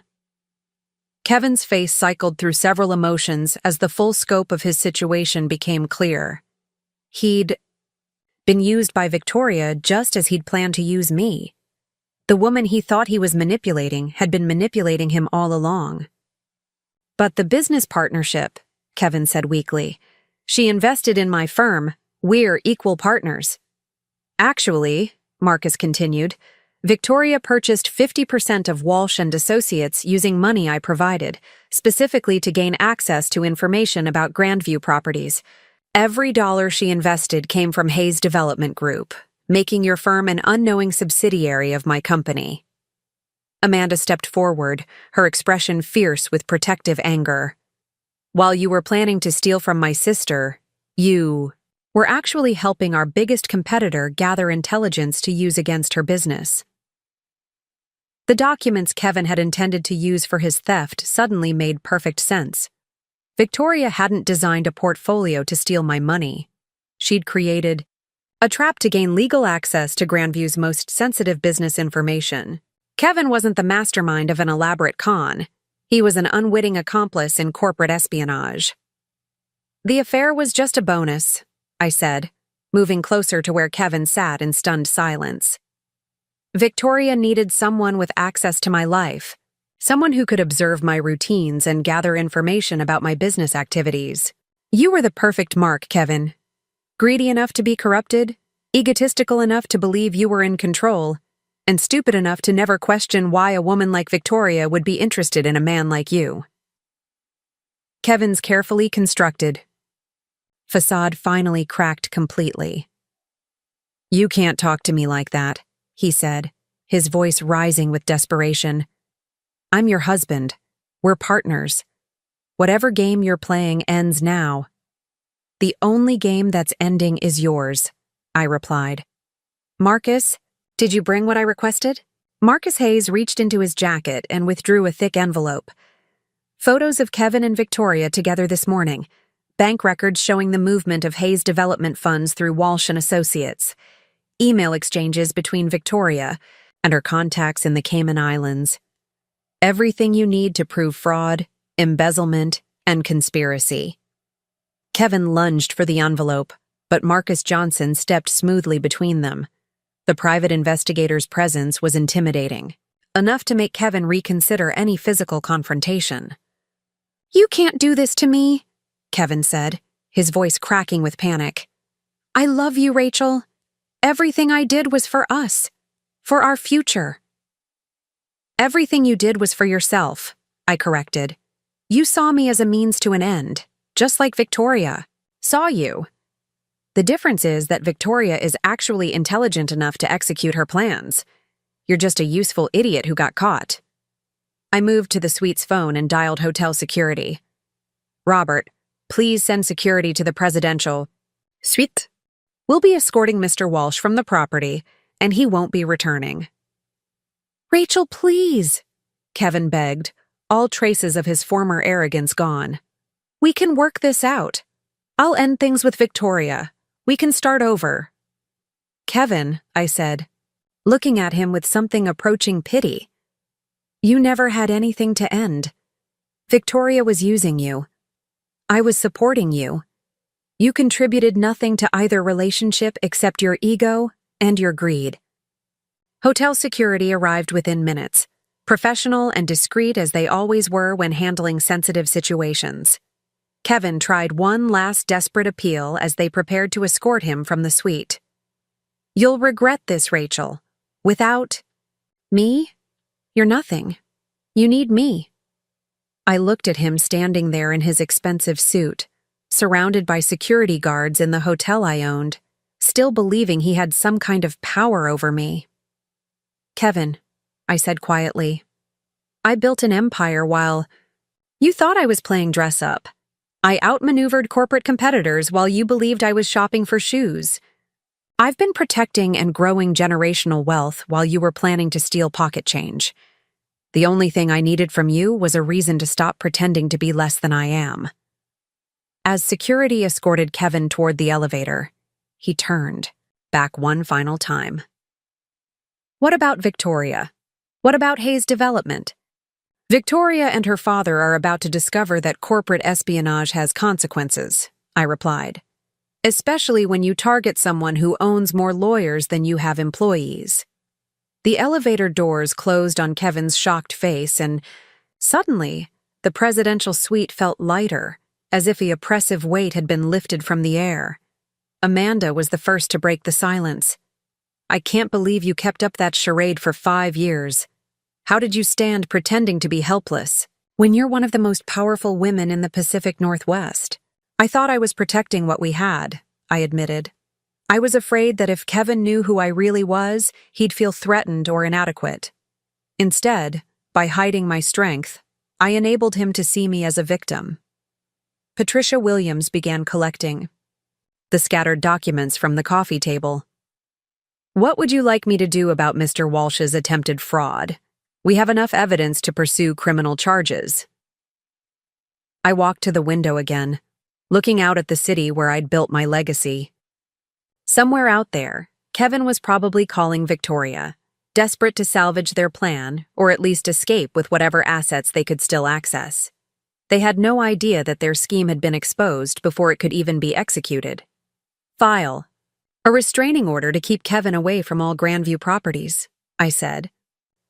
Kevin's face cycled through several emotions as the full scope of his situation became clear. He'd been used by Victoria just as he'd planned to use me. The woman he thought he was manipulating had been manipulating him all along. "But the business partnership," Kevin said weakly. "She invested in my firm. We're equal partners." "Actually," Marcus continued, "Victoria purchased 50% of Walsh and Associates using money I provided, specifically to gain access to information about Grandview properties. Every dollar she invested came from Hayes Development Group, making your firm an unknowing subsidiary of my company." Amanda stepped forward, her expression fierce with protective anger. "While you were planning to steal from my sister, you were actually helping our biggest competitor gather intelligence to use against her business." The documents Kevin had intended to use for his theft suddenly made perfect sense. Victoria hadn't designed a portfolio to steal my money. She'd created a trap to gain legal access to Grandview's most sensitive business information. Kevin wasn't the mastermind of an elaborate con. He was an unwitting accomplice in corporate espionage. "The affair was just a bonus," I said, moving closer to where Kevin sat in stunned silence. "Victoria needed someone with access to my life, someone who could observe my routines and gather information about my business activities. You were the perfect mark, Kevin. Greedy enough to be corrupted, egotistical enough to believe you were in control, and stupid enough to never question why a woman like Victoria would be interested in a man like you." Kevin's carefully constructed facade finally cracked completely. "You can't talk to me like that," he said, his voice rising with desperation. "I'm your husband. We're partners. Whatever game you're playing ends now." "The only game that's ending is yours," I replied. "Marcus, did you bring what I requested?" Marcus Hayes reached into his jacket and withdrew a thick envelope. "Photos of Kevin and Victoria together this morning. Bank records showing the movement of Hayes development funds through Walsh and Associates. Email exchanges between Victoria and her contacts in the Cayman Islands. Everything you need to prove fraud, embezzlement, and conspiracy." Kevin lunged for the envelope, but Marcus Johnson stepped smoothly between them. The private investigator's presence was intimidating, enough to make Kevin reconsider any physical confrontation. "You can't do this to me," Kevin said, his voice cracking with panic. "I love you, Rachel. Everything I did was for us, for our future." "Everything you did was for yourself," I corrected. "You saw me as a means to an end, just like Victoria saw you. The difference is that Victoria is actually intelligent enough to execute her plans. You're just a useful idiot who got caught." I moved to the suite's phone and dialed hotel security. "Robert, please send security to the presidential suite. We'll be escorting Mr. Walsh from the property, and he won't be returning." "Rachel, please," Kevin begged, all traces of his former arrogance gone. "We can work this out. I'll end things with Victoria. We can start over." "Kevin," I said, looking at him with something approaching pity. "You never had anything to end. Victoria was using you. I was supporting you. You contributed nothing to either relationship except your ego and your greed." Hotel security arrived within minutes, professional and discreet as they always were when handling sensitive situations. Kevin tried one last desperate appeal as they prepared to escort him from the suite. "You'll regret this, Rachel. Without me, you're nothing. You need me." I looked at him standing there in his expensive suit, surrounded by security guards in the hotel I owned, still believing he had some kind of power over me. "Kevin," I said quietly, "I built an empire while you thought I was playing dress-up. I outmaneuvered corporate competitors while you believed I was shopping for shoes. I've been protecting and growing generational wealth while you were planning to steal pocket change. The only thing I needed from you was a reason to stop pretending to be less than I am." As security escorted Kevin toward the elevator, he turned, back one final time. "What about Victoria? What about Hayes Development?" "Victoria and her father are about to discover that corporate espionage has consequences," I replied. "Especially when you target someone who owns more lawyers than you have employees." The elevator doors closed on Kevin's shocked face, and suddenly, the presidential suite felt lighter, as if the oppressive weight had been lifted from the air. Amanda was the first to break the silence. "I can't believe you kept up that charade for 5 years. How did you stand pretending to be helpless when you're one of the most powerful women in the Pacific Northwest?" "I thought I was protecting what we had," I admitted. "I was afraid that if Kevin knew who I really was, he'd feel threatened or inadequate. Instead, by hiding my strength, I enabled him to see me as a victim." Patricia Williams began collecting the scattered documents from the coffee table. "What would you like me to do about Mr. Walsh's attempted fraud? We have enough evidence to pursue criminal charges." I walked to the window again, looking out at the city where I'd built my legacy. Somewhere out there, Kevin was probably calling Victoria, desperate to salvage their plan or at least escape with whatever assets they could still access. They had no idea that their scheme had been exposed before it could even be executed. "File a restraining order to keep Kevin away from all Grandview properties," I said.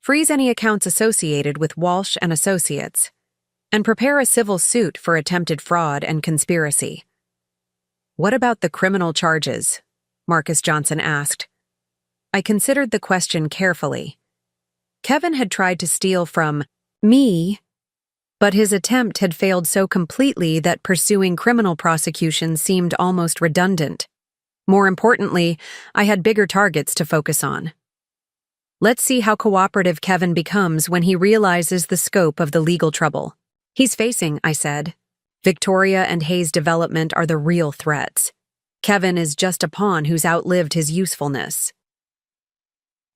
"Freeze any accounts associated with Walsh and Associates, and prepare a civil suit for attempted fraud and conspiracy." "What about the criminal charges?" Marcus Johnson asked. I considered the question carefully. Kevin had tried to steal from me, but his attempt had failed so completely that pursuing criminal prosecution seemed almost redundant. More importantly, I had bigger targets to focus on. "Let's see how cooperative Kevin becomes when he realizes the scope of the legal trouble he's facing," I said. "Victoria and Hayes Development are the real threats. Kevin is just a pawn who's outlived his usefulness."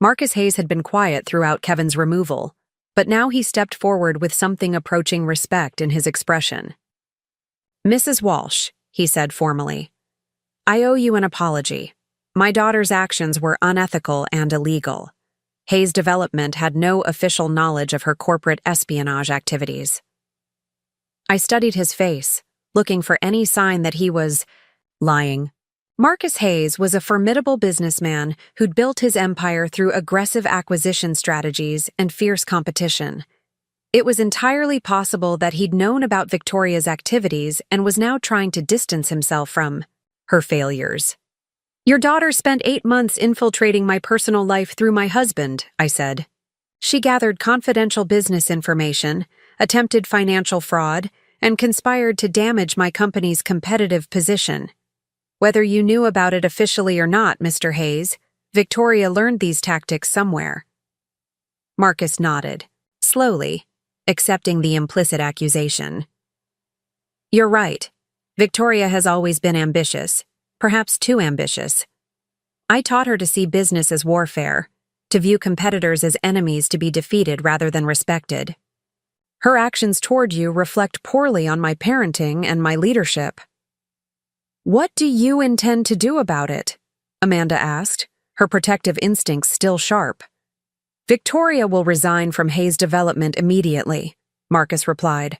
Marcus Hayes had been quiet throughout Kevin's removal, but now he stepped forward with something approaching respect in his expression. "Mrs. Walsh," he said formally, "I owe you an apology. My daughter's actions were unethical and illegal. Hayes Development had no official knowledge of her corporate espionage activities." I studied his face, looking for any sign that he was lying. Marcus Hayes was a formidable businessman who'd built his empire through aggressive acquisition strategies and fierce competition. It was entirely possible that he'd known about Victoria's activities and was now trying to distance himself from her failures. "Your daughter spent 8 months infiltrating my personal life through my husband," I said. "She gathered confidential business information, attempted financial fraud, and conspired to damage my company's competitive position. Whether you knew about it officially or not, Mr. Hayes, Victoria learned these tactics somewhere." Marcus nodded, slowly, accepting the implicit accusation. "You're right. Victoria has always been ambitious, perhaps too ambitious. I taught her to see business as warfare, to view competitors as enemies to be defeated rather than respected. Her actions toward you reflect poorly on my parenting and my leadership." "What do you intend to do about it?" Amanda asked, her protective instincts still sharp. "Victoria will resign from Hayes Development immediately," Marcus replied.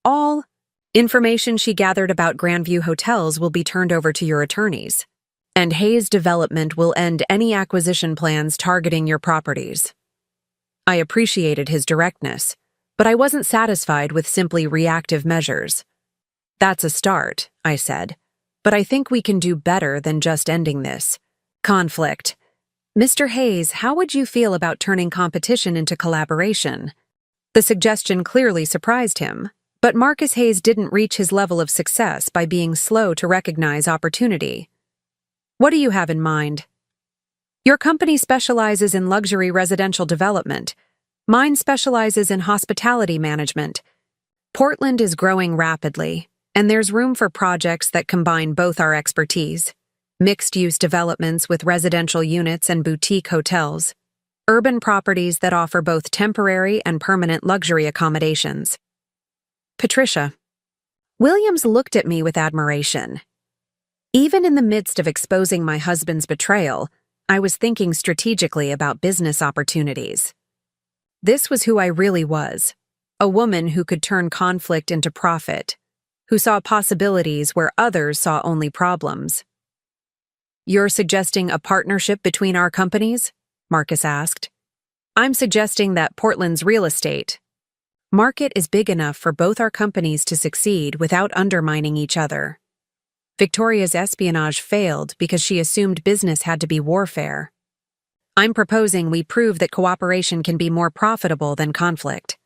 "All information she gathered about Grandview Hotels will be turned over to your attorneys, and Hayes Development will end any acquisition plans targeting your properties." I appreciated his directness, but I wasn't satisfied with simply reactive measures. That's a start, I said. But I think we can do better than just ending this. Conflict. Mr. Hayes, how would you feel about turning competition into collaboration? The suggestion clearly surprised him, but Marcus Hayes didn't reach his level of success by being slow to recognize opportunity. What do you have in mind? Your company specializes in luxury residential development. Mine specializes in hospitality management. Portland is growing rapidly, and there's room for projects that combine both our expertise: mixed-use developments with residential units and boutique hotels, urban properties that offer both temporary and permanent luxury accommodations. Patricia. Williams looked at me with admiration. Even in the midst of exposing my husband's betrayal, I was thinking strategically about business opportunities. This was who I really was, a woman who could turn conflict into profit, who saw possibilities where others saw only problems. You're suggesting a partnership between our companies? Marcus asked. I'm suggesting that Portland's real estate market is big enough for both our companies to succeed without undermining each other. Victoria's espionage failed because she assumed business had to be warfare. I'm proposing we prove that cooperation can be more profitable than conflict.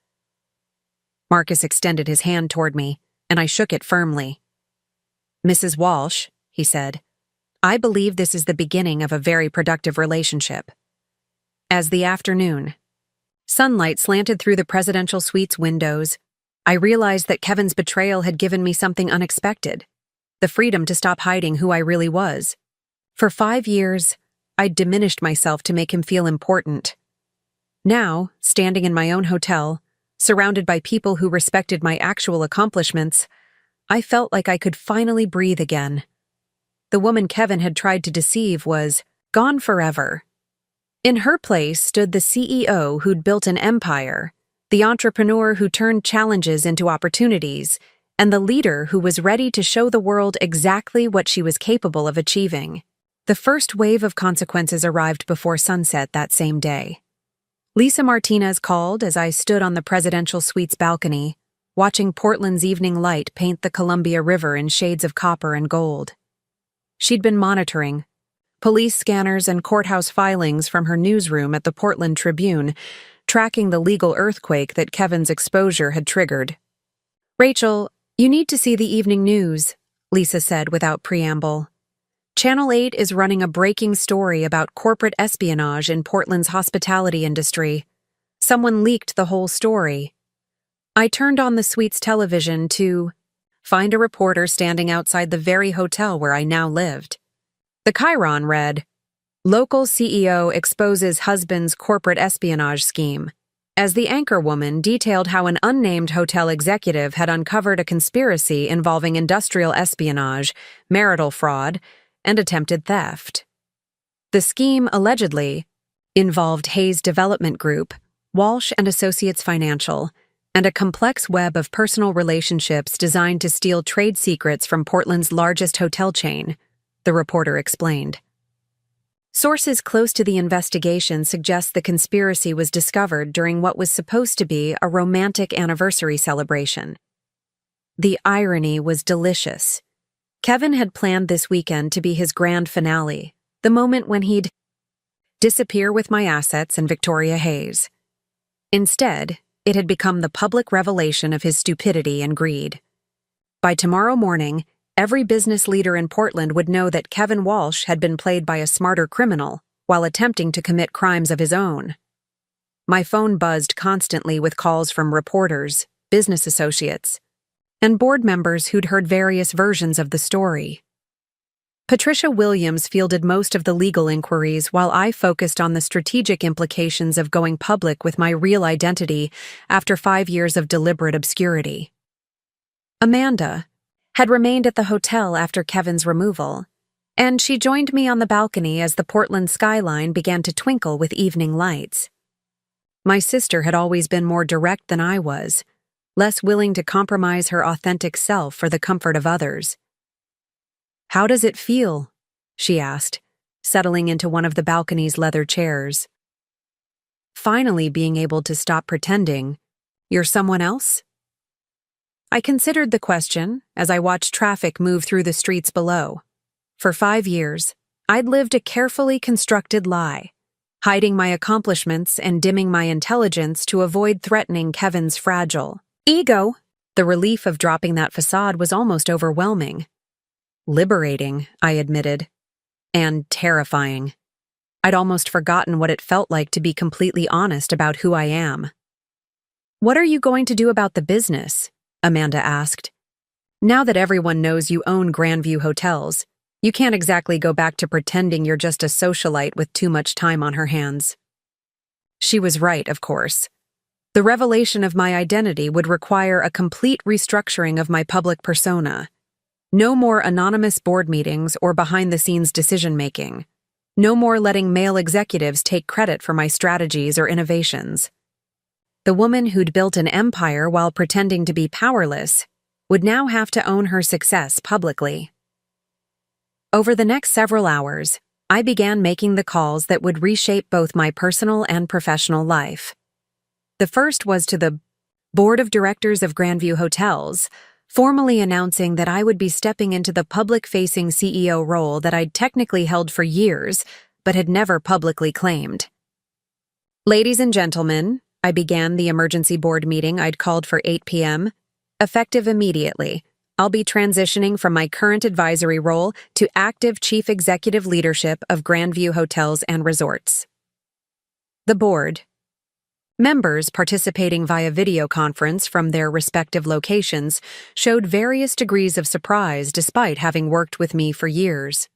Marcus extended his hand toward me, and I shook it firmly. Mrs. Walsh, he said, I believe this is the beginning of a very productive relationship. As the afternoon sunlight slanted through the presidential suite's windows, I realized that Kevin's betrayal had given me something unexpected: the freedom to stop hiding who I really was. For 5 years, I'd diminished myself to make him feel important. Now, standing in my own hotel, surrounded by people who respected my actual accomplishments, I felt like I could finally breathe again. The woman Kevin had tried to deceive was gone forever. In her place stood the CEO who'd built an empire, the entrepreneur who turned challenges into opportunities, and the leader who was ready to show the world exactly what she was capable of achieving. The first wave of consequences arrived before sunset that same day. Lisa Martinez called as I stood on the presidential suite's balcony, watching Portland's evening light paint the Columbia River in shades of copper and gold. She'd been monitoring police scanners and courthouse filings from her newsroom at the Portland Tribune, tracking the legal earthquake that Kevin's exposure had triggered. Rachel, you need to see the evening news, Lisa said without preamble. Channel 8 is running a breaking story about corporate espionage in Portland's hospitality industry. Someone leaked the whole story. I turned on the suite's television to find a reporter standing outside the very hotel where I now lived. The chyron read, Local CEO exposes husband's corporate espionage scheme, as the anchorwoman detailed how an unnamed hotel executive had uncovered a conspiracy involving industrial espionage, marital fraud, and attempted theft. The scheme allegedly involved Hayes Development Group, Walsh and Associates Financial, and a complex web of personal relationships designed to steal trade secrets from Portland's largest hotel chain, the reporter explained. Sources close to the investigation suggest the conspiracy was discovered during what was supposed to be a romantic anniversary celebration. The irony was delicious. Kevin had planned this weekend to be his grand finale, the moment when he'd disappear with my assets and Victoria Hayes. Instead, it had become the public revelation of his stupidity and greed. By tomorrow morning, every business leader in Portland would know that Kevin Walsh had been played by a smarter criminal while attempting to commit crimes of his own. My phone buzzed constantly with calls from reporters, business associates, and board members who'd heard various versions of the story. Patricia Williams fielded most of the legal inquiries while I focused on the strategic implications of going public with my real identity after 5 years of deliberate obscurity. Amanda had remained at the hotel after Kevin's removal, and she joined me on the balcony as the Portland skyline began to twinkle with evening lights. My sister had always been more direct than I was, less willing to compromise her authentic self for the comfort of others. How does it feel? She asked, settling into one of the balcony's leather chairs. Finally being able to stop pretending. You're someone else? I considered the question as I watched traffic move through the streets below. For 5 years, I'd lived a carefully constructed lie, hiding my accomplishments and dimming my intelligence to avoid threatening Kevin's fragile ego. The relief of dropping that facade was almost overwhelming. Liberating, I admitted, and terrifying. I'd almost forgotten what it felt like to be completely honest about who I am. "What are you going to do about the business?" Amanda asked. "Now that everyone knows you own Grandview Hotels, you can't exactly go back to pretending you're just a socialite with too much time on her hands." She was right, of course. The revelation of my identity would require a complete restructuring of my public persona. No more anonymous board meetings or behind-the-scenes decision-making. No more letting male executives take credit for my strategies or innovations. The woman who'd built an empire while pretending to be powerless would now have to own her success publicly. Over the next several hours, I began making the calls that would reshape both my personal and professional life. The first was to the Board of Directors of Grandview Hotels, formally announcing that I would be stepping into the public-facing CEO role that I'd technically held for years, but had never publicly claimed. "Ladies and gentlemen," I began the emergency board meeting I'd called for 8 p.m. Effective immediately, I'll be transitioning from my current advisory role to active chief executive leadership of Grandview Hotels and Resorts. The board, members participating via video conference from their respective locations, showed various degrees of surprise despite having worked with me for years.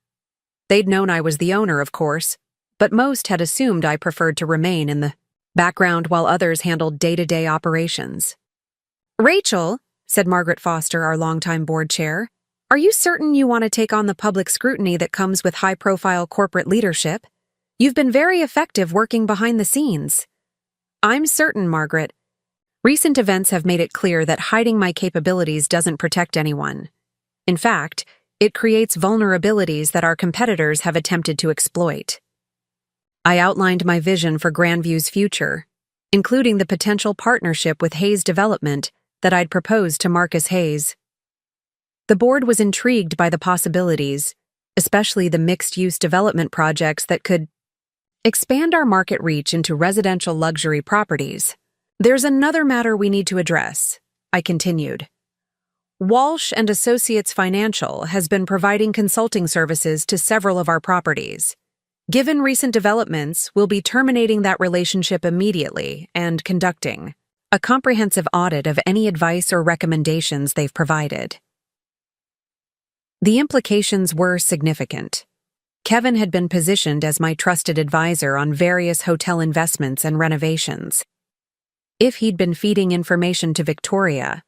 They'd known I was the owner, of course, but most had assumed I preferred to remain in the background while others handled day-to-day operations. "Rachel," said Margaret Foster, our longtime board chair, "are you certain you want to take on the public scrutiny that comes with high-profile corporate leadership? You've been very effective working behind the scenes." "I'm certain, Margaret. Recent events have made it clear that hiding my capabilities doesn't protect anyone. In fact, it creates vulnerabilities that our competitors have attempted to exploit." I outlined my vision for Grandview's future, including the potential partnership with Hayes Development that I'd proposed to Marcus Hayes. The board was intrigued by the possibilities, especially the mixed-use development projects that could expand our market reach into residential luxury properties. "There's another matter we need to address," I continued. "Walsh and Associates Financial has been providing consulting services to several of our properties. Given recent developments, we'll be terminating that relationship immediately and conducting a comprehensive audit of any advice or recommendations they've provided." The implications were significant. Kevin had been positioned as my trusted advisor on various hotel investments and renovations. If he'd been feeding information to Victoria,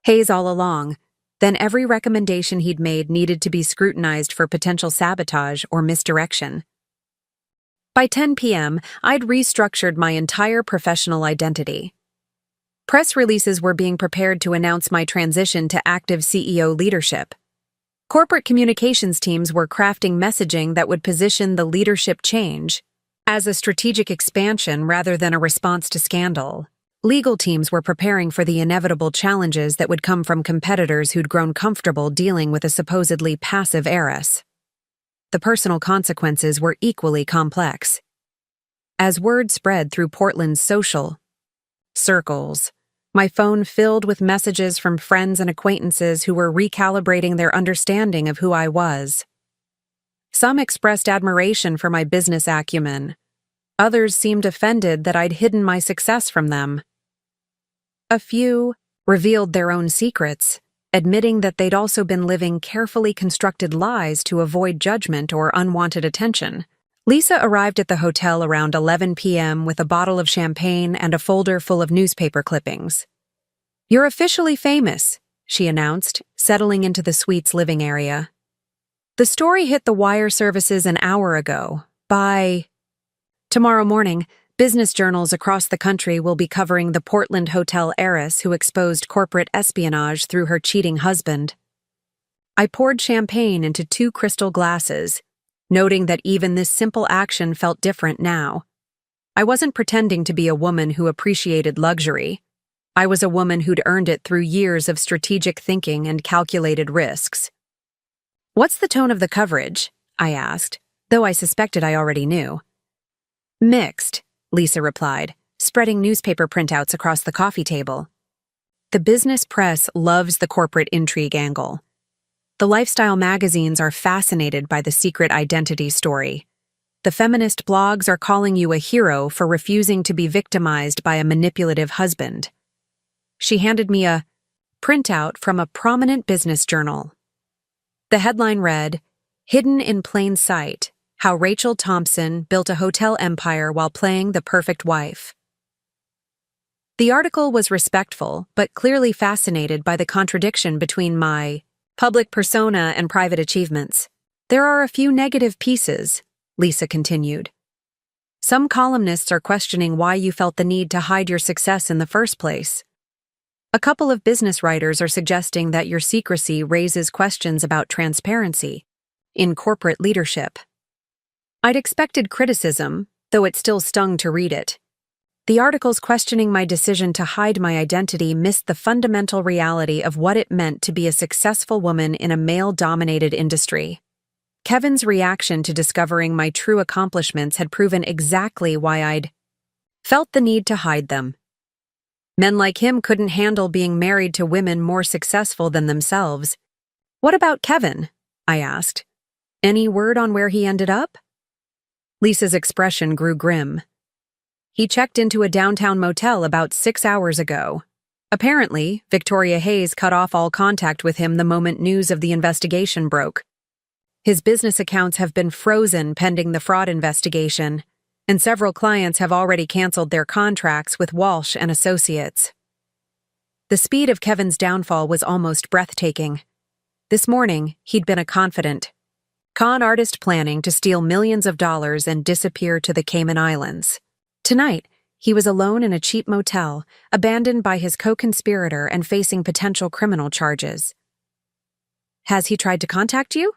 Hayes all along, then every recommendation he'd made needed to be scrutinized for potential sabotage or misdirection. By 10 p.m., I'd restructured my entire professional identity. Press releases were being prepared to announce my transition to active CEO leadership. Corporate communications teams were crafting messaging that would position the leadership change as a strategic expansion rather than a response to scandal. Legal teams were preparing for the inevitable challenges that would come from competitors who'd grown comfortable dealing with a supposedly passive heiress. The personal consequences were equally complex. As word spread through Portland's social circles, my phone filled with messages from friends and acquaintances who were recalibrating their understanding of who I was. Some expressed admiration for my business acumen. Others seemed offended that I'd hidden my success from them. A few revealed their own secrets, admitting that they'd also been living carefully constructed lies to avoid judgment or unwanted attention. Lisa arrived at the hotel around 11 p.m. with a bottle of champagne and a folder full of newspaper clippings. "You're officially famous," she announced, settling into the suite's living area. "The story hit the wire services an hour ago. By tomorrow morning, business journals across the country will be covering the Portland hotel heiress who exposed corporate espionage through her cheating husband." I poured champagne into 2 crystal glasses, noting that even this simple action felt different now. I wasn't pretending to be a woman who appreciated luxury. I was a woman who'd earned it through years of strategic thinking and calculated risks. "What's the tone of the coverage?" I asked, though I suspected I already knew. "Mixed," Lisa replied, spreading newspaper printouts across the coffee table. "The business press loves the corporate intrigue angle. The lifestyle magazines are fascinated by the secret identity story. The feminist blogs are calling you a hero for refusing to be victimized by a manipulative husband." She handed me a printout from a prominent business journal. The headline read, "Hidden in Plain Sight: How Rachel Thompson Built a Hotel Empire While Playing the Perfect Wife." The article was respectful, but clearly fascinated by the contradiction between my public persona and private achievements. "There are a few negative pieces," Lisa continued. "Some columnists are questioning why you felt the need to hide your success in the first place. A couple of business writers are suggesting that your secrecy raises questions about transparency in corporate leadership." I'd expected criticism, though it still stung to read it. The articles questioning my decision to hide my identity missed the fundamental reality of what it meant to be a successful woman in a male-dominated industry. Kevin's reaction to discovering my true accomplishments had proven exactly why I'd felt the need to hide them. Men like him couldn't handle being married to women more successful than themselves. "What about Kevin?" I asked. "Any word on where he ended up?" Lisa's expression grew grim. "He checked into a downtown motel about 6 hours ago. Apparently, Victoria Hayes cut off all contact with him the moment news of the investigation broke. His business accounts have been frozen pending the fraud investigation, and several clients have already canceled their contracts with Walsh and Associates." The speed of Kevin's downfall was almost breathtaking. This morning, he'd been a confident con artist planning to steal millions of dollars and disappear to the Cayman Islands. Tonight, he was alone in a cheap motel, abandoned by his co-conspirator and facing potential criminal charges. "Has he tried to contact you?"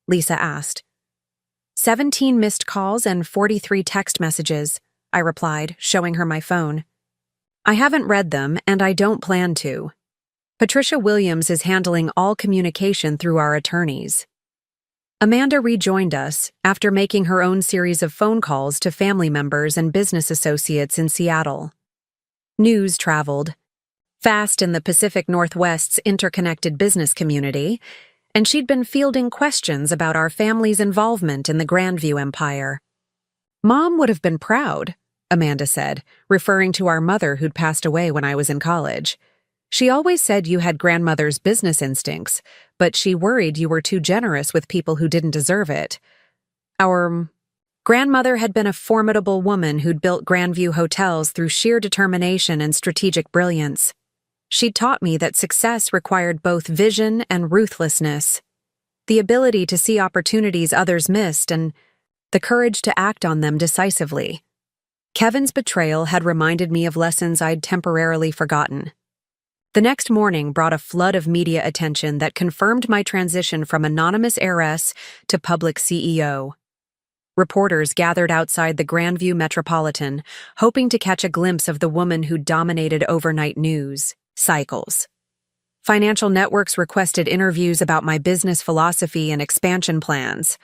Lisa asked. 17 missed calls and 43 text messages, I replied, showing her my phone. "I haven't read them, and I don't plan to. Patricia Williams is handling all communication through our attorneys." Amanda rejoined us after making her own series of phone calls to family members and business associates in Seattle. News traveled fast in the Pacific Northwest's interconnected business community, and she'd been fielding questions about our family's involvement in the Grandview empire. "Mom would have been proud," Amanda said, referring to our mother who'd passed away when I was in college. "She always said you had grandmother's business instincts, but she worried you were too generous with people who didn't deserve it. Our grandmother had been a formidable woman who'd built Grandview hotels through sheer determination and strategic brilliance. She taught me that success required both vision and ruthlessness, the ability to see opportunities others missed and the courage to act on them decisively." Kevin's betrayal had reminded me of lessons I'd temporarily forgotten. The next morning brought a flood of media attention that confirmed my transition from anonymous heiress to public CEO. Reporters gathered outside the Grandview Metropolitan, hoping to catch a glimpse of the woman who dominated overnight news cycles. Financial networks requested interviews about my business philosophy and expansion plans.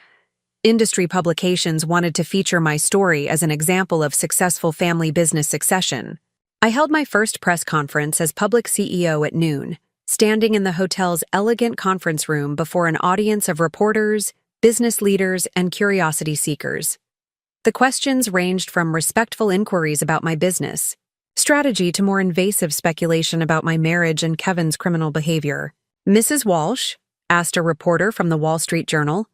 Industry publications wanted to feature my story as an example of successful family business succession. I held my first press conference as public CEO at noon, standing in the hotel's elegant conference room before an audience of reporters, business leaders, and curiosity seekers. The questions ranged from respectful inquiries about my business strategy to more invasive speculation about my marriage and Kevin's criminal behavior. "Mrs. Walsh," asked a reporter from the Wall Street Journal,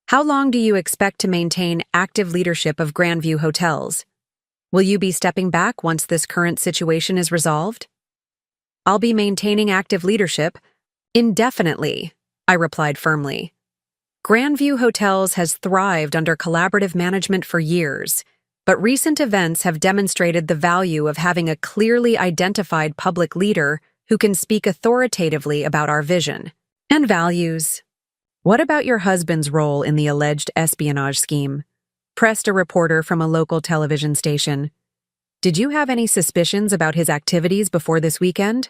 "how long do you expect to maintain active leadership of Grandview Hotels? Will you be stepping back once this current situation is resolved?" "I'll be maintaining active leadership indefinitely," I replied firmly. Grandview Hotels has thrived under collaborative management for years, but recent events have demonstrated the value of having a clearly identified public leader who can speak authoritatively about our vision and values. "What about your husband's role in the alleged espionage scheme?" pressed a reporter from a local television station. Did you have any suspicions about his activities before this weekend?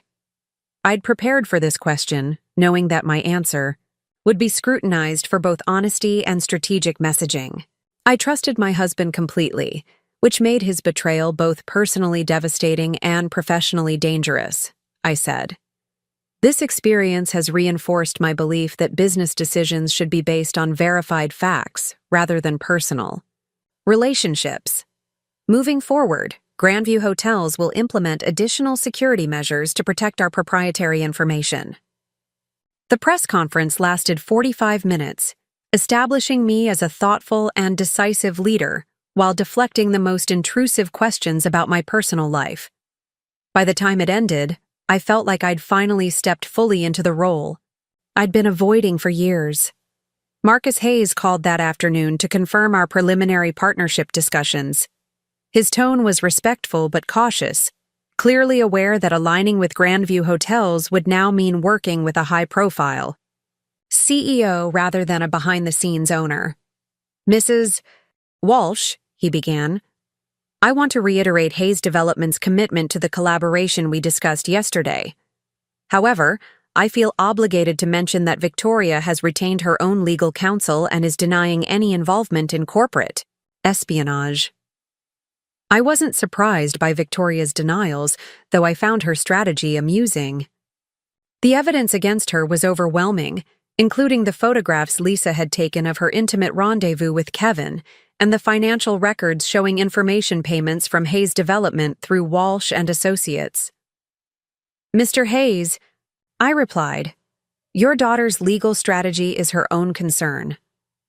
I'd prepared for this question, knowing that my answer would be scrutinized for both honesty and strategic messaging. I trusted my husband completely, which made his betrayal both personally devastating and professionally dangerous, I said. This experience has reinforced my belief that business decisions should be based on verified facts rather than personal relationships. Moving forward, Grandview Hotels will implement additional security measures to protect our proprietary information. The press conference lasted 45 minutes, establishing me as a thoughtful and decisive leader while deflecting the most intrusive questions about my personal life. By the time it ended, I felt like I'd finally stepped fully into the role I'd been avoiding for years. Marcus Hayes called that afternoon to confirm our preliminary partnership discussions. His tone was respectful but cautious, clearly aware that aligning with Grandview Hotels would now mean working with a high-profile CEO rather than a behind-the-scenes owner. Mrs. Walsh, he began, I want to reiterate Hayes Development's commitment to the collaboration we discussed yesterday. However, I feel obligated to mention that Victoria has retained her own legal counsel and is denying any involvement in corporate espionage. I wasn't surprised by Victoria's denials, though I found her strategy amusing. The evidence against her was overwhelming, including the photographs Lisa had taken of her intimate rendezvous with Kevin and the financial records showing information payments from Hayes Development through Walsh and Associates. Mr. Hayes, I replied, your daughter's legal strategy is her own concern.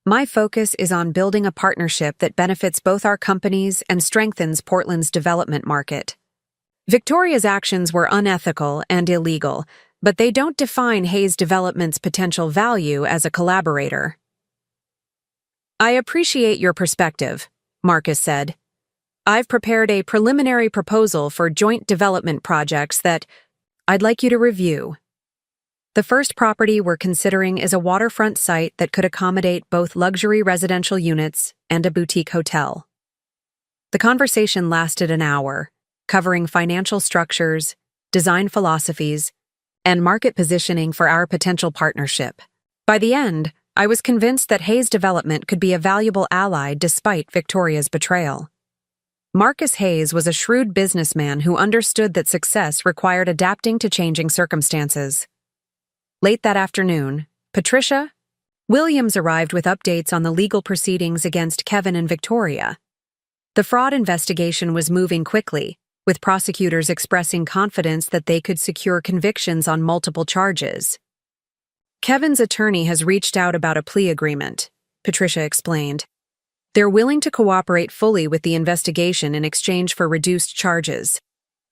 My focus is on building a partnership that benefits both our companies and strengthens Portland's development market. Victoria's actions were unethical and illegal, but they don't define Hayes Development's potential value as a collaborator. I appreciate your perspective, Marcus said. I've prepared a preliminary proposal for joint development projects that I'd like you to review. The first property we're considering is a waterfront site that could accommodate both luxury residential units and a boutique hotel. The conversation lasted an hour, covering financial structures, design philosophies, and market positioning for our potential partnership. By the end, I was convinced that Hayes Development could be a valuable ally despite Victoria's betrayal. Marcus Hayes was a shrewd businessman who understood that success required adapting to changing circumstances. Late that afternoon, Patricia Williams arrived with updates on the legal proceedings against Kevin and Victoria. The fraud investigation was moving quickly, with prosecutors expressing confidence that they could secure convictions on multiple charges. Kevin's attorney has reached out about a plea agreement, Patricia explained. They're willing to cooperate fully with the investigation in exchange for reduced charges.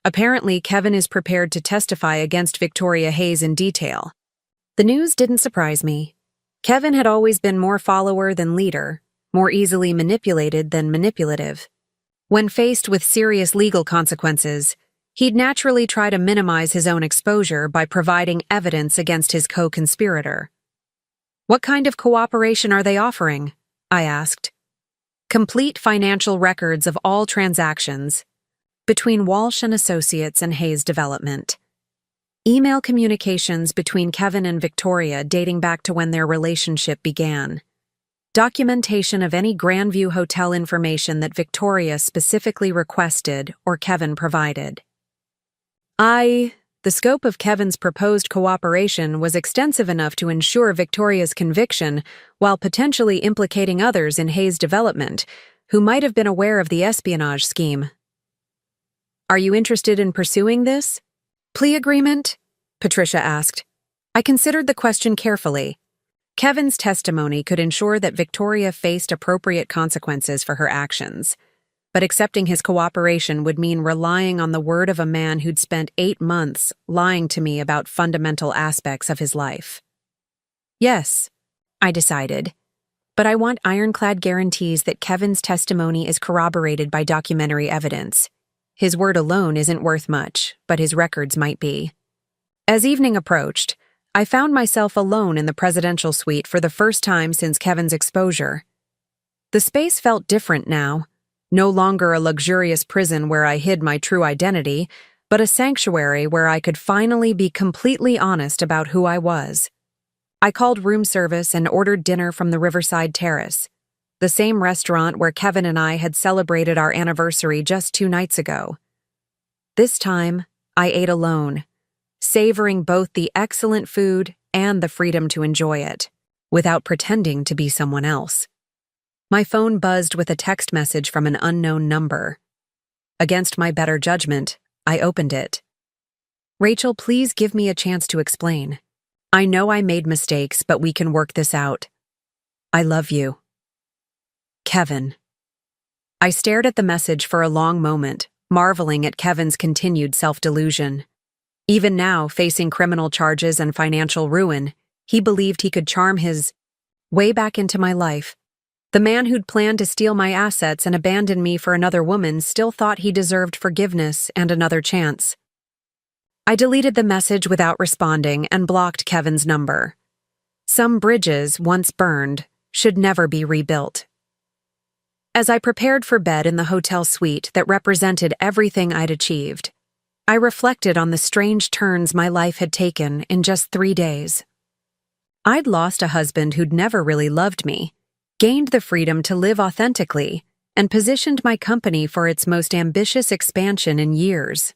Apparently, Kevin is prepared to testify against Victoria Hayes in detail. The news didn't surprise me. Kevin had always been more follower than leader, more easily manipulated than manipulative. When faced with serious legal consequences, he'd naturally try to minimize his own exposure by providing evidence against his co-conspirator. What kind of cooperation are they offering? I asked. Complete financial records of all transactions between Walsh and Associates and Hayes Development. Email communications between Kevin and Victoria dating back to when their relationship began. Documentation of any Grandview Hotel information that Victoria specifically requested or Kevin provided. The scope of Kevin's proposed cooperation was extensive enough to ensure Victoria's conviction while potentially implicating others in Hayes Development, who might have been aware of the espionage scheme. Are you interested in pursuing this plea agreement? Patricia asked. I considered the question carefully. Kevin's testimony could ensure that Victoria faced appropriate consequences for her actions, but accepting his cooperation would mean relying on the word of a man who'd spent 8 months lying to me about fundamental aspects of his life. Yes, I decided, but I want ironclad guarantees that Kevin's testimony is corroborated by documentary evidence. His word alone isn't worth much, but his records might be. As evening approached, I found myself alone in the presidential suite for the first time since Kevin's exposure. The space felt different now. No longer a luxurious prison where I hid my true identity, but a sanctuary where I could finally be completely honest about who I was. I called room service and ordered dinner from the Riverside Terrace, the same restaurant where Kevin and I had celebrated our anniversary just 2 nights ago. This time, I ate alone, savoring both the excellent food and the freedom to enjoy it, without pretending to be someone else. My phone buzzed with a text message from an unknown number. Against my better judgment, I opened it. "Rachel, please give me a chance to explain. I know I made mistakes, but we can work this out. I love you. Kevin." I stared at the message for a long moment, marveling at Kevin's continued self-delusion. Even now, facing criminal charges and financial ruin, he believed he could charm his way back into my life. The man who'd planned to steal my assets and abandon me for another woman still thought he deserved forgiveness and another chance. I deleted the message without responding and blocked Kevin's number. Some bridges, once burned, should never be rebuilt. As I prepared for bed in the hotel suite that represented everything I'd achieved, I reflected on the strange turns my life had taken in just 3 days. I'd lost a husband who'd never really loved me, gained the freedom to live authentically, and positioned my company for its most ambitious expansion in years.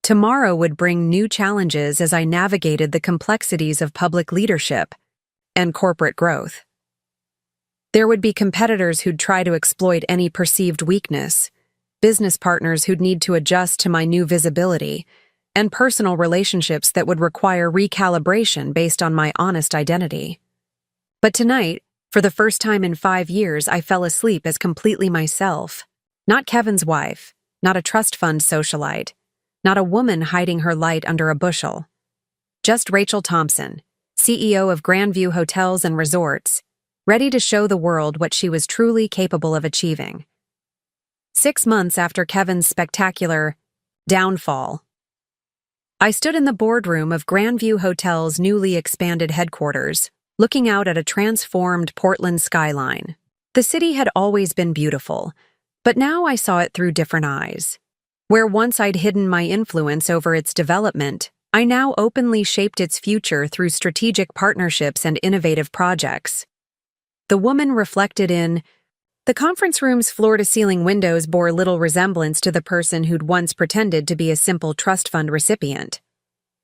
Tomorrow would bring new challenges as I navigated the complexities of public leadership and corporate growth. There would be competitors who'd try to exploit any perceived weakness, business partners who'd need to adjust to my new visibility, and personal relationships that would require recalibration based on my honest identity. But tonight, for the first time in 5 years, I fell asleep as completely myself. Not Kevin's wife, not a trust fund socialite, not a woman hiding her light under a bushel. Just Rachel Thompson, CEO of Grandview Hotels and Resorts, ready to show the world what she was truly capable of achieving. 6 months after Kevin's spectacular downfall, I stood in the boardroom of Grandview Hotel's newly expanded headquarters, looking out at a transformed Portland skyline. The city had always been beautiful, but now I saw it through different eyes. Where once I'd hidden my influence over its development, I now openly shaped its future through strategic partnerships and innovative projects. The woman reflected in the conference room's floor-to-ceiling windows bore little resemblance to the person who'd once pretended to be a simple trust fund recipient.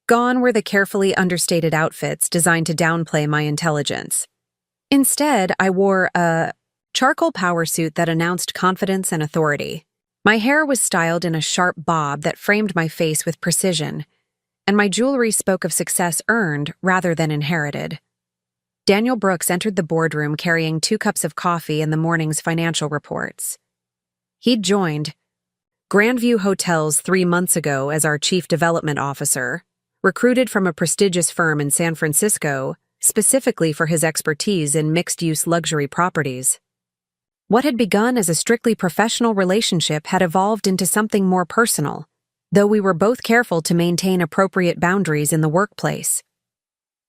Gone were the carefully understated outfits designed to downplay my intelligence. Instead, I wore a charcoal power suit that announced confidence and authority. My hair was styled in a sharp bob that framed my face with precision, and my jewelry spoke of success earned rather than inherited. Daniel Brooks entered the boardroom carrying 2 cups of coffee and the morning's financial reports. He'd joined Grandview Hotels 3 months ago as our chief development officer, recruited from a prestigious firm in San Francisco, specifically for his expertise in mixed-use luxury properties. What had begun as a strictly professional relationship had evolved into something more personal, though we were both careful to maintain appropriate boundaries in the workplace.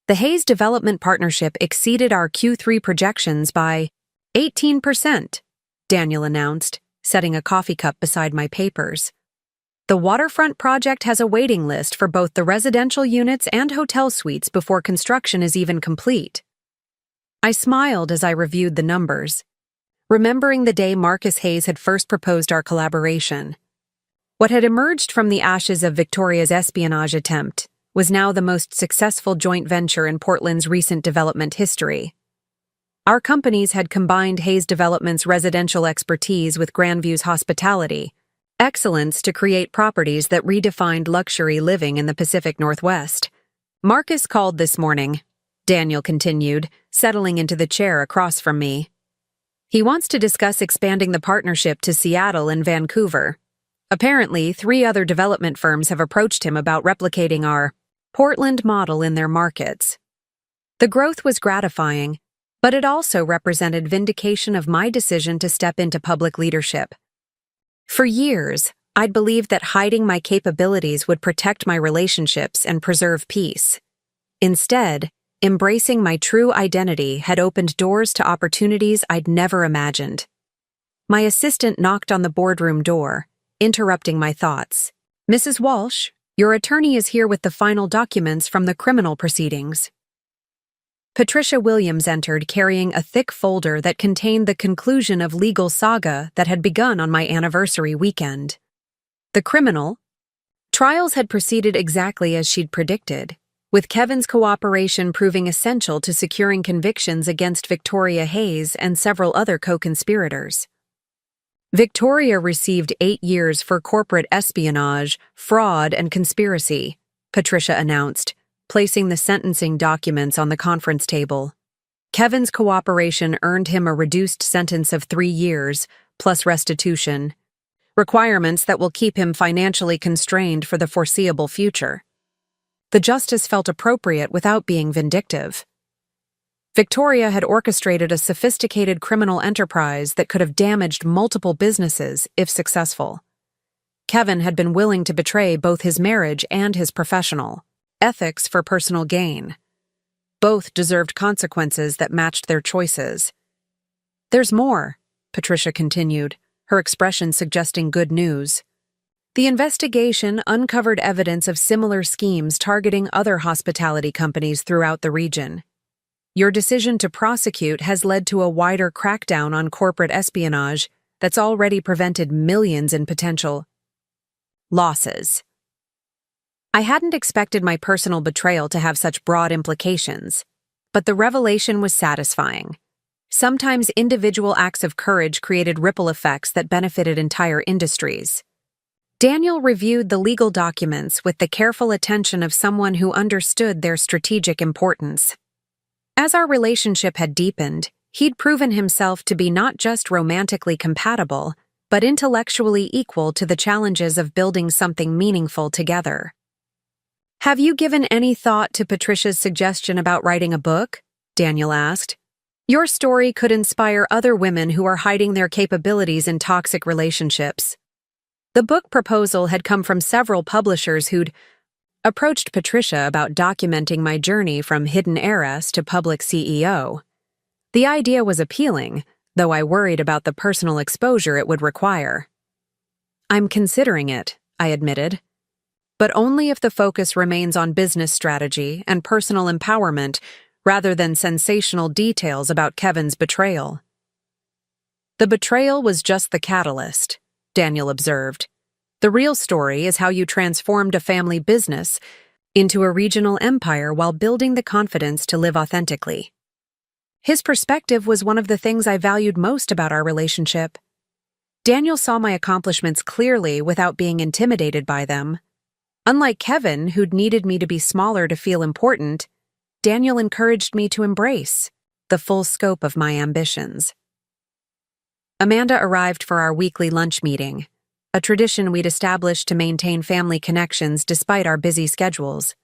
The Hayes Development Partnership exceeded our Q3 projections by 18%, Daniel announced, setting a coffee cup beside my papers. The waterfront project has a waiting list for both the residential units and hotel suites before construction is even complete. I smiled as I reviewed the numbers, remembering the day Marcus Hayes had first proposed our collaboration. What had emerged from the ashes of Victoria's espionage attempt was now the most successful joint venture in Portland's recent development history. Our companies had combined Hayes Development's residential expertise with Grandview's hospitality, excellence to create properties that redefined luxury living in the Pacific Northwest. Marcus called this morning, Daniel continued, settling into the chair across from me. He wants to discuss expanding the partnership to Seattle and Vancouver. Apparently, 3 other development firms have approached him about replicating our Portland model in their markets. The growth was gratifying, but it also represented vindication of my decision to step into public leadership. For years, I'd believed that hiding my capabilities would protect my relationships and preserve peace. Instead, embracing my true identity had opened doors to opportunities I'd never imagined. My assistant knocked on the boardroom door, interrupting my thoughts. "Mrs. Walsh, your attorney is here with the final documents from the criminal proceedings." Patricia Williams entered carrying a thick folder that contained the conclusion of legal saga that had begun on my anniversary weekend. The criminal trials had proceeded exactly as she'd predicted, with Kevin's cooperation proving essential to securing convictions against Victoria Hayes and several other co-conspirators. Victoria received 8 years for corporate espionage, fraud, and conspiracy, Patricia announced, placing the sentencing documents on the conference table. Kevin's cooperation earned him a reduced sentence of 3 years, plus restitution, requirements that will keep him financially constrained for the foreseeable future. The justice felt appropriate without being vindictive. Victoria had orchestrated a sophisticated criminal enterprise that could have damaged multiple businesses if successful. Kevin had been willing to betray both his marriage and his professional ethics for personal gain. Both deserved consequences that matched their choices. "There's more," Patricia continued, her expression suggesting good news. "The investigation uncovered evidence of similar schemes targeting other hospitality companies throughout the region. Your decision to prosecute has led to a wider crackdown on corporate espionage that's already prevented millions in potential losses." I hadn't expected my personal betrayal to have such broad implications, but the revelation was satisfying. Sometimes individual acts of courage created ripple effects that benefited entire industries. Daniel reviewed the legal documents with the careful attention of someone who understood their strategic importance. As our relationship had deepened, he'd proven himself to be not just romantically compatible, but intellectually equal to the challenges of building something meaningful together. "Have you given any thought to Patricia's suggestion about writing a book?" Daniel asked. "Your story could inspire other women who are hiding their capabilities in toxic relationships." The book proposal had come from several publishers who'd approached Patricia about documenting my journey from hidden heiress to public CEO. The idea was appealing, though I worried about the personal exposure it would require. "I'm considering it," I admitted, "but only if the focus remains on business strategy and personal empowerment rather than sensational details about Kevin's betrayal." "The betrayal was just the catalyst," Daniel observed. "The real story is how you transformed a family business into a regional empire while building the confidence to live authentically." His perspective was one of the things I valued most about our relationship. Daniel saw my accomplishments clearly without being intimidated by them. Unlike Kevin, who'd needed me to be smaller to feel important, Daniel encouraged me to embrace the full scope of my ambitions. Amanda arrived for our weekly lunch meeting, a tradition we'd established to maintain family connections despite our busy schedules.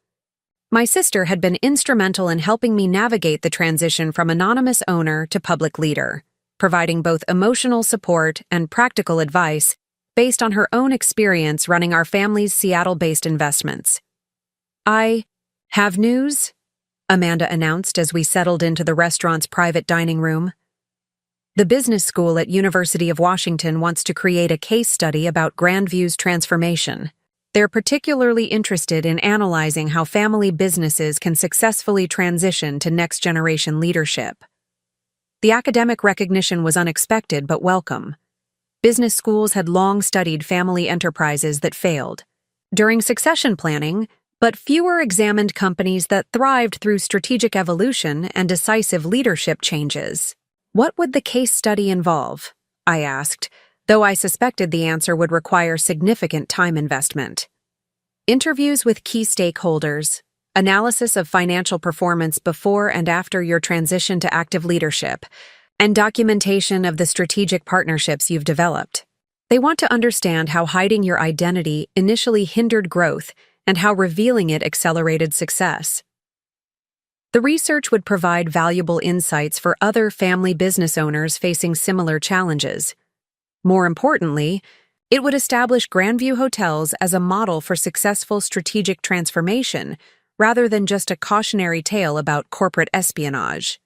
My sister had been instrumental in helping me navigate the transition from anonymous owner to public leader, providing both emotional support and practical advice based on her own experience running our family's Seattle-based investments. "I have news," Amanda announced as we settled into the restaurant's private dining room. "The business school at University of Washington wants to create a case study about Grandview's transformation. They're particularly interested in analyzing how family businesses can successfully transition to next-generation leadership." The academic recognition was unexpected but welcome. Business schools had long studied family enterprises that failed during succession planning, but fewer examined companies that thrived through strategic evolution and decisive leadership changes. "What would the case study involve?" I asked, though I suspected the answer would require significant time investment. "Interviews with key stakeholders, analysis of financial performance before and after your transition to active leadership, and documentation of the strategic partnerships you've developed. They want to understand how hiding your identity initially hindered growth and how revealing it accelerated success." The research would provide valuable insights for other family business owners facing similar challenges. More importantly, it would establish Grandview Hotels as a model for successful strategic transformation rather than just a cautionary tale about corporate espionage.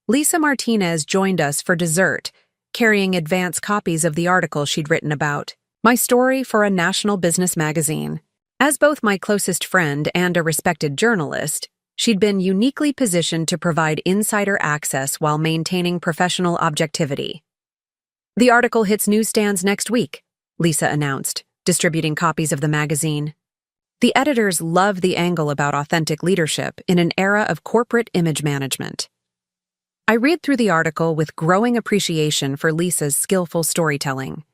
Lisa Martinez joined us for dessert, carrying advance copies of the article she'd written about my story for a national business magazine. As both my closest friend and a respected journalist, she'd been uniquely positioned to provide insider access while maintaining professional objectivity. "The article hits newsstands next week," Lisa announced, distributing copies of the magazine. The editors love the angle about authentic leadership in an era of corporate image management. I read through the article with growing appreciation for Lisa's skillful storytelling.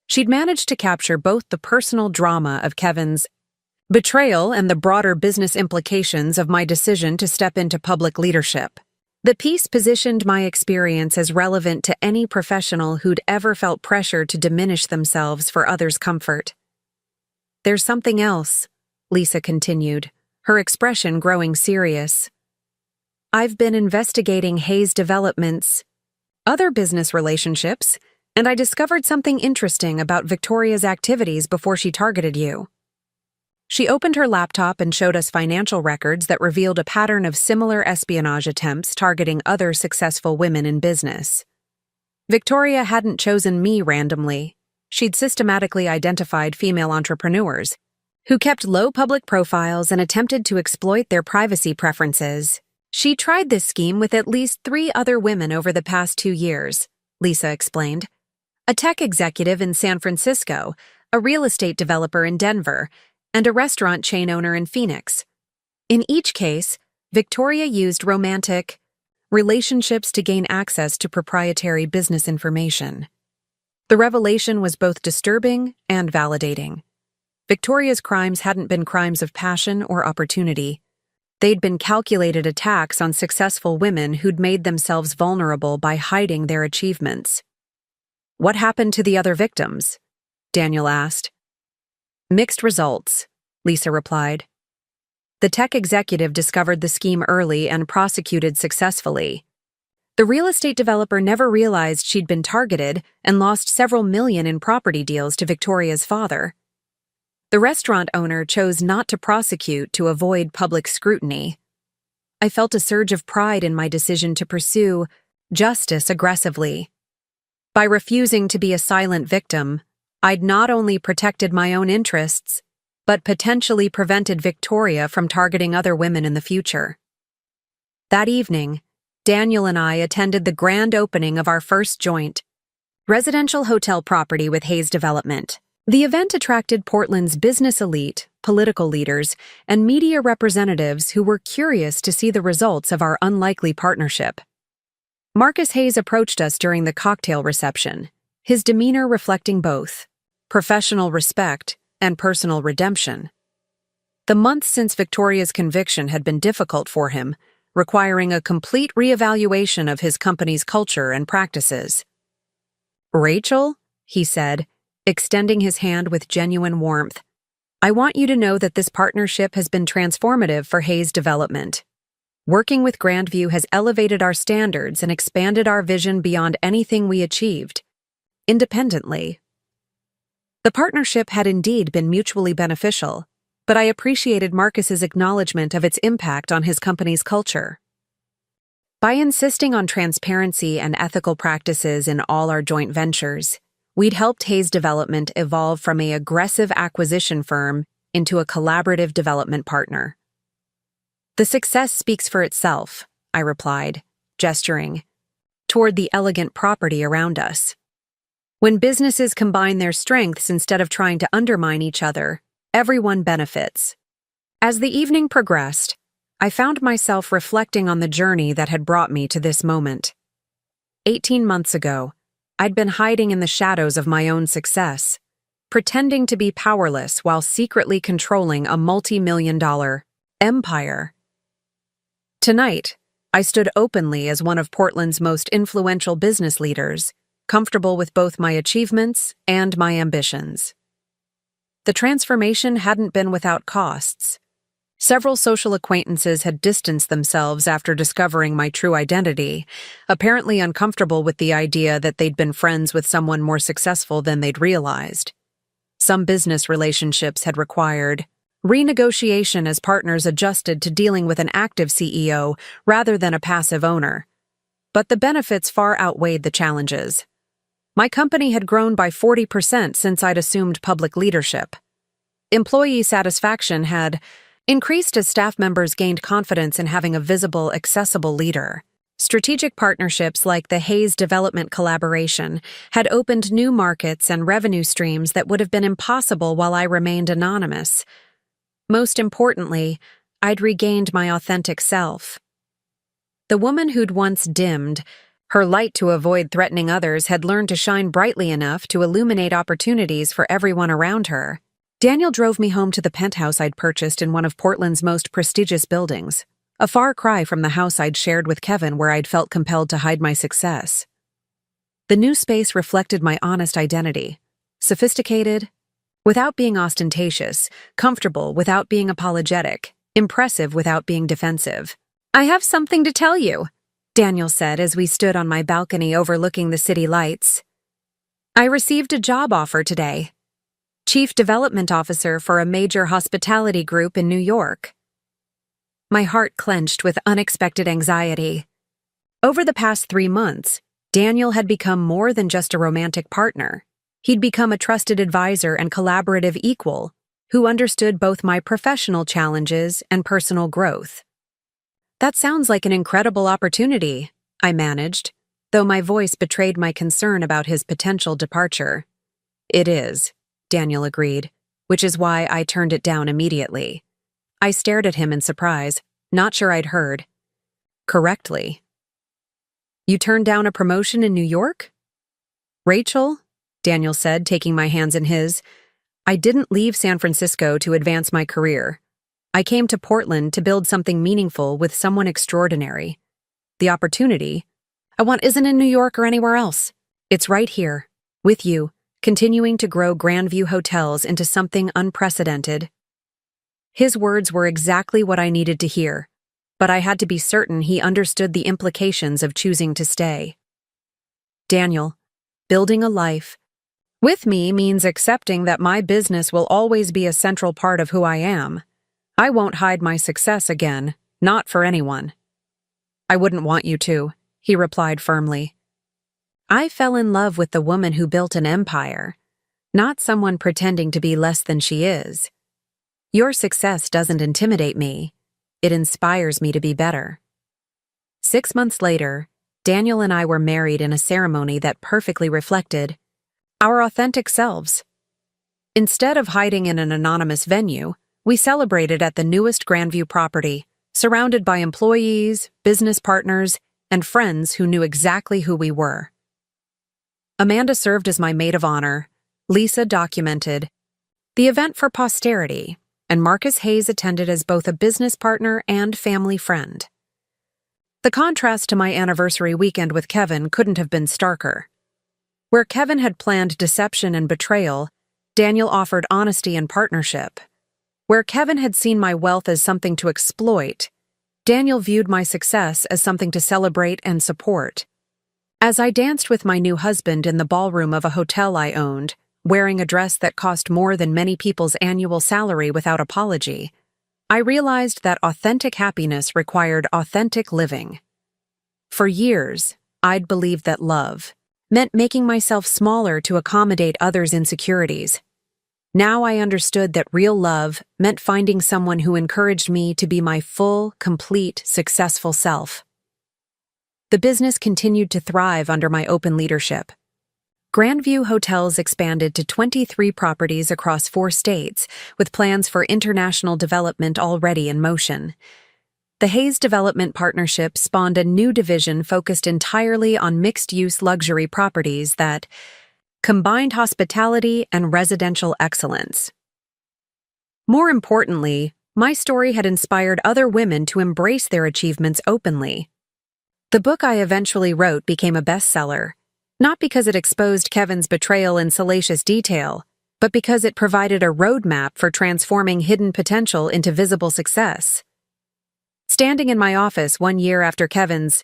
She'd managed to capture both the personal drama of Kevin's betrayal and the broader business implications of my decision to step into public leadership. The piece positioned my experience as relevant to any professional who'd ever felt pressure to diminish themselves for others' comfort. "There's something else," Lisa continued, her expression growing serious. "I've been investigating Hayes Development's other business relationships, and I discovered something interesting about Victoria's activities before she targeted you." She opened her laptop and showed us financial records that revealed a pattern of similar espionage attempts targeting other successful women in business. Victoria hadn't chosen me randomly. She'd systematically identified female entrepreneurs who kept low public profiles and attempted to exploit their privacy preferences. "She tried this scheme with at least 3 other women over the past 2 years, Lisa explained. A tech executive in San Francisco, a real estate developer in Denver, and a restaurant chain owner in Phoenix. In each case, Victoria used romantic relationships to gain access to proprietary business information. The revelation was both disturbing and validating. Victoria's crimes hadn't been crimes of passion or opportunity. They'd been calculated attacks on successful women who'd made themselves vulnerable by hiding their achievements. "What happened to the other victims?" Daniel asked. "Mixed results," Lisa replied. The tech executive discovered the scheme early and prosecuted successfully. The real estate developer never realized she'd been targeted and lost several million in property deals to Victoria's father. The restaurant owner chose not to prosecute to avoid public scrutiny. I felt a surge of pride in my decision to pursue justice aggressively. By refusing to be a silent victim, I'd not only protected my own interests, but potentially prevented Victoria from targeting other women in the future. That evening, Daniel and I attended the grand opening of our first joint residential hotel property with Hayes Development. The event attracted Portland's business elite, political leaders, and media representatives who were curious to see the results of our unlikely partnership. Marcus Hayes approached us during the cocktail reception, his demeanor reflecting both professional respect and personal redemption. The months since Victoria's conviction had been difficult for him, requiring a complete reevaluation of his company's culture and practices. "Rachel," he said, extending his hand with genuine warmth, "I want you to know that this partnership has been transformative for Hayes Development. Working with Grandview has elevated our standards and expanded our vision beyond anything we achieved independently." The partnership had indeed been mutually beneficial, but I appreciated Marcus's acknowledgement of its impact on his company's culture. By insisting on transparency and ethical practices in all our joint ventures, we'd helped Hayes Development evolve from an aggressive acquisition firm into a collaborative development partner. "The success speaks for itself," I replied, gesturing toward the elegant property around us. "When businesses combine their strengths instead of trying to undermine each other, everyone benefits." As the evening progressed, I found myself reflecting on the journey that had brought me to this moment. 18 months ago, I'd been hiding in the shadows of my own success, pretending to be powerless while secretly controlling a multi-million-dollar empire. Tonight, I stood openly as one of Portland's most influential business leaders, comfortable with both my achievements and my ambitions. The transformation hadn't been without costs. Several social acquaintances had distanced themselves after discovering my true identity, apparently uncomfortable with the idea that they'd been friends with someone more successful than they'd realized. Some business relationships had required renegotiation as partners adjusted to dealing with an active CEO rather than a passive owner. But the benefits far outweighed the challenges. My company had grown by 40% since I'd assumed public leadership. Employee satisfaction had increased as staff members gained confidence in having a visible, accessible leader. Strategic partnerships like the Hayes Development Collaboration had opened new markets and revenue streams that would have been impossible while I remained anonymous. Most importantly, I'd regained my authentic self. The woman who'd once dimmed her light to avoid threatening others had learned to shine brightly enough to illuminate opportunities for everyone around her. Daniel drove me home to the penthouse I'd purchased in one of Portland's most prestigious buildings, a far cry from the house I'd shared with Kevin where I'd felt compelled to hide my success. The new space reflected my honest identity, sophisticated without being ostentatious, comfortable without being apologetic, impressive without being defensive. "I have something to tell you," Daniel said as we stood on my balcony overlooking the city lights. "I received a job offer today. Chief Development Officer for a major hospitality group in New York." My heart clenched with unexpected anxiety. Over the past 3 months, Daniel had become more than just a romantic partner. He'd become a trusted advisor and collaborative equal who understood both my professional challenges and personal growth. "That sounds like an incredible opportunity," I managed, though my voice betrayed my concern about his potential departure. "It is," Daniel agreed, which is why I turned it down immediately. I stared at him in surprise, not sure I'd heard correctly. "You turned down a promotion in New York?" "Rachel," Daniel said, taking my hands in his, "I didn't leave San Francisco to advance my career. I came to Portland to build something meaningful with someone extraordinary. The opportunity I want isn't in New York or anywhere else. It's right here, with you, continuing to grow Grandview Hotels into something unprecedented." His words were exactly what I needed to hear, but I had to be certain he understood the implications of choosing to stay. "Daniel, building a life with me means accepting that my business will always be a central part of who I am. I won't hide my success again, not for anyone." "I wouldn't want you to," he replied firmly. I fell in love with the woman who built an empire, not someone pretending to be less than she is. Your success doesn't intimidate me. It inspires me to be better. 6 months later, Daniel and I were married in a ceremony that perfectly reflected our authentic selves. Instead of hiding in an anonymous venue, we celebrated at the newest Grandview property, surrounded by employees, business partners, and friends who knew exactly who we were. Amanda served as my maid of honor, Lisa documented the event for posterity, and Marcus Hayes attended as both a business partner and family friend. The contrast to my anniversary weekend with Kevin couldn't have been starker. Where Kevin had planned deception and betrayal, Daniel offered honesty and partnership. Where Kevin had seen my wealth as something to exploit, Daniel viewed my success as something to celebrate and support. As I danced with my new husband in the ballroom of a hotel I owned, wearing a dress that cost more than many people's annual salary without apology, I realized that authentic happiness required authentic living. For years, I'd believed that love meant making myself smaller to accommodate others' insecurities. Now I understood that real love meant finding someone who encouraged me to be my full, complete, successful self. The business continued to thrive under my open leadership. Grandview Hotels expanded to 23 properties across 4 states, with plans for international development already in motion. The Hayes Development Partnership spawned a new division focused entirely on mixed-use luxury properties that combined hospitality and residential excellence. More importantly, my story had inspired other women to embrace their achievements openly. The book I eventually wrote became a bestseller, not because it exposed Kevin's betrayal in salacious detail, but because it provided a roadmap for transforming hidden potential into visible success. Standing in my office 1 year after Kevin's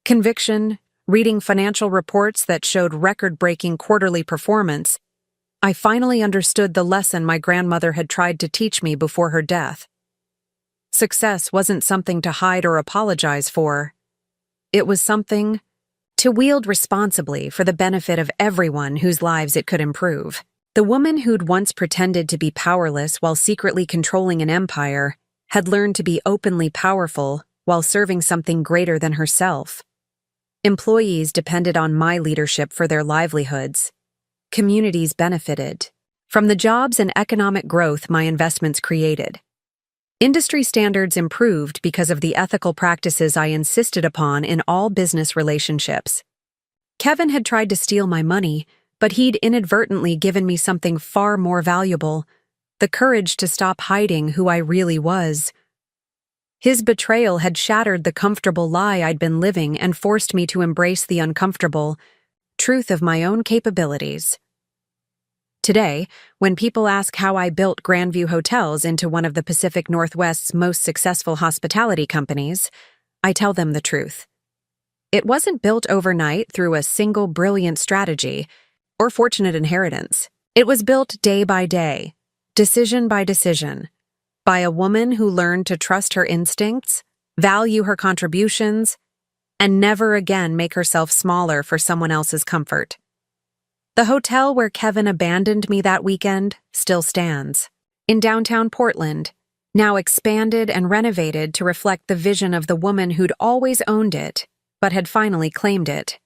conviction, reading financial reports that showed record-breaking quarterly performance, I finally understood the lesson my grandmother had tried to teach me before her death. Success wasn't something to hide or apologize for. It was something to wield responsibly for the benefit of everyone whose lives it could improve. The woman who'd once pretended to be powerless while secretly controlling an empire had learned to be openly powerful while serving something greater than herself. Employees depended on my leadership for their livelihoods. Communities benefited from the jobs and economic growth my investments created. Industry standards improved because of the ethical practices I insisted upon in all business relationships. Kevin had tried to steal my money, but he'd inadvertently given me something far more valuable: the courage to stop hiding who I really was. His betrayal had shattered the comfortable lie I'd been living and forced me to embrace the uncomfortable truth of my own capabilities. Today, when people ask how I built Grandview Hotels into one of the Pacific Northwest's most successful hospitality companies, I tell them the truth. It wasn't built overnight through a single brilliant strategy or fortunate inheritance. It was built day by day, decision by decision, by a woman who learned to trust her instincts, value her contributions, and never again make herself smaller for someone else's comfort. The hotel where Kevin abandoned me that weekend still stands, in downtown Portland, now expanded and renovated to reflect the vision of the woman who'd always owned it, but had finally claimed it.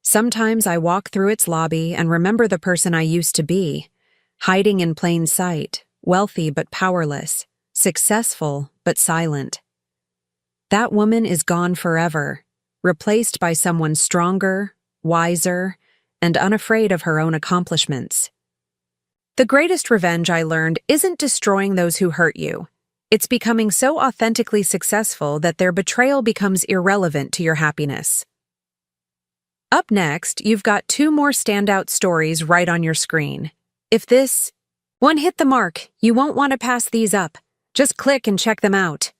Sometimes I walk through its lobby and remember the person I used to be, hiding in plain sight, wealthy but powerless, successful but silent. That woman is gone forever, replaced by someone stronger, wiser, and unafraid of her own accomplishments. The greatest revenge, I learned, isn't destroying those who hurt you. It's becoming so authentically successful that their betrayal becomes irrelevant to your happiness. Up next, you've got 2 more standout stories right on your screen. If this one hit the mark, you won't want to pass these up. Just click and check them out.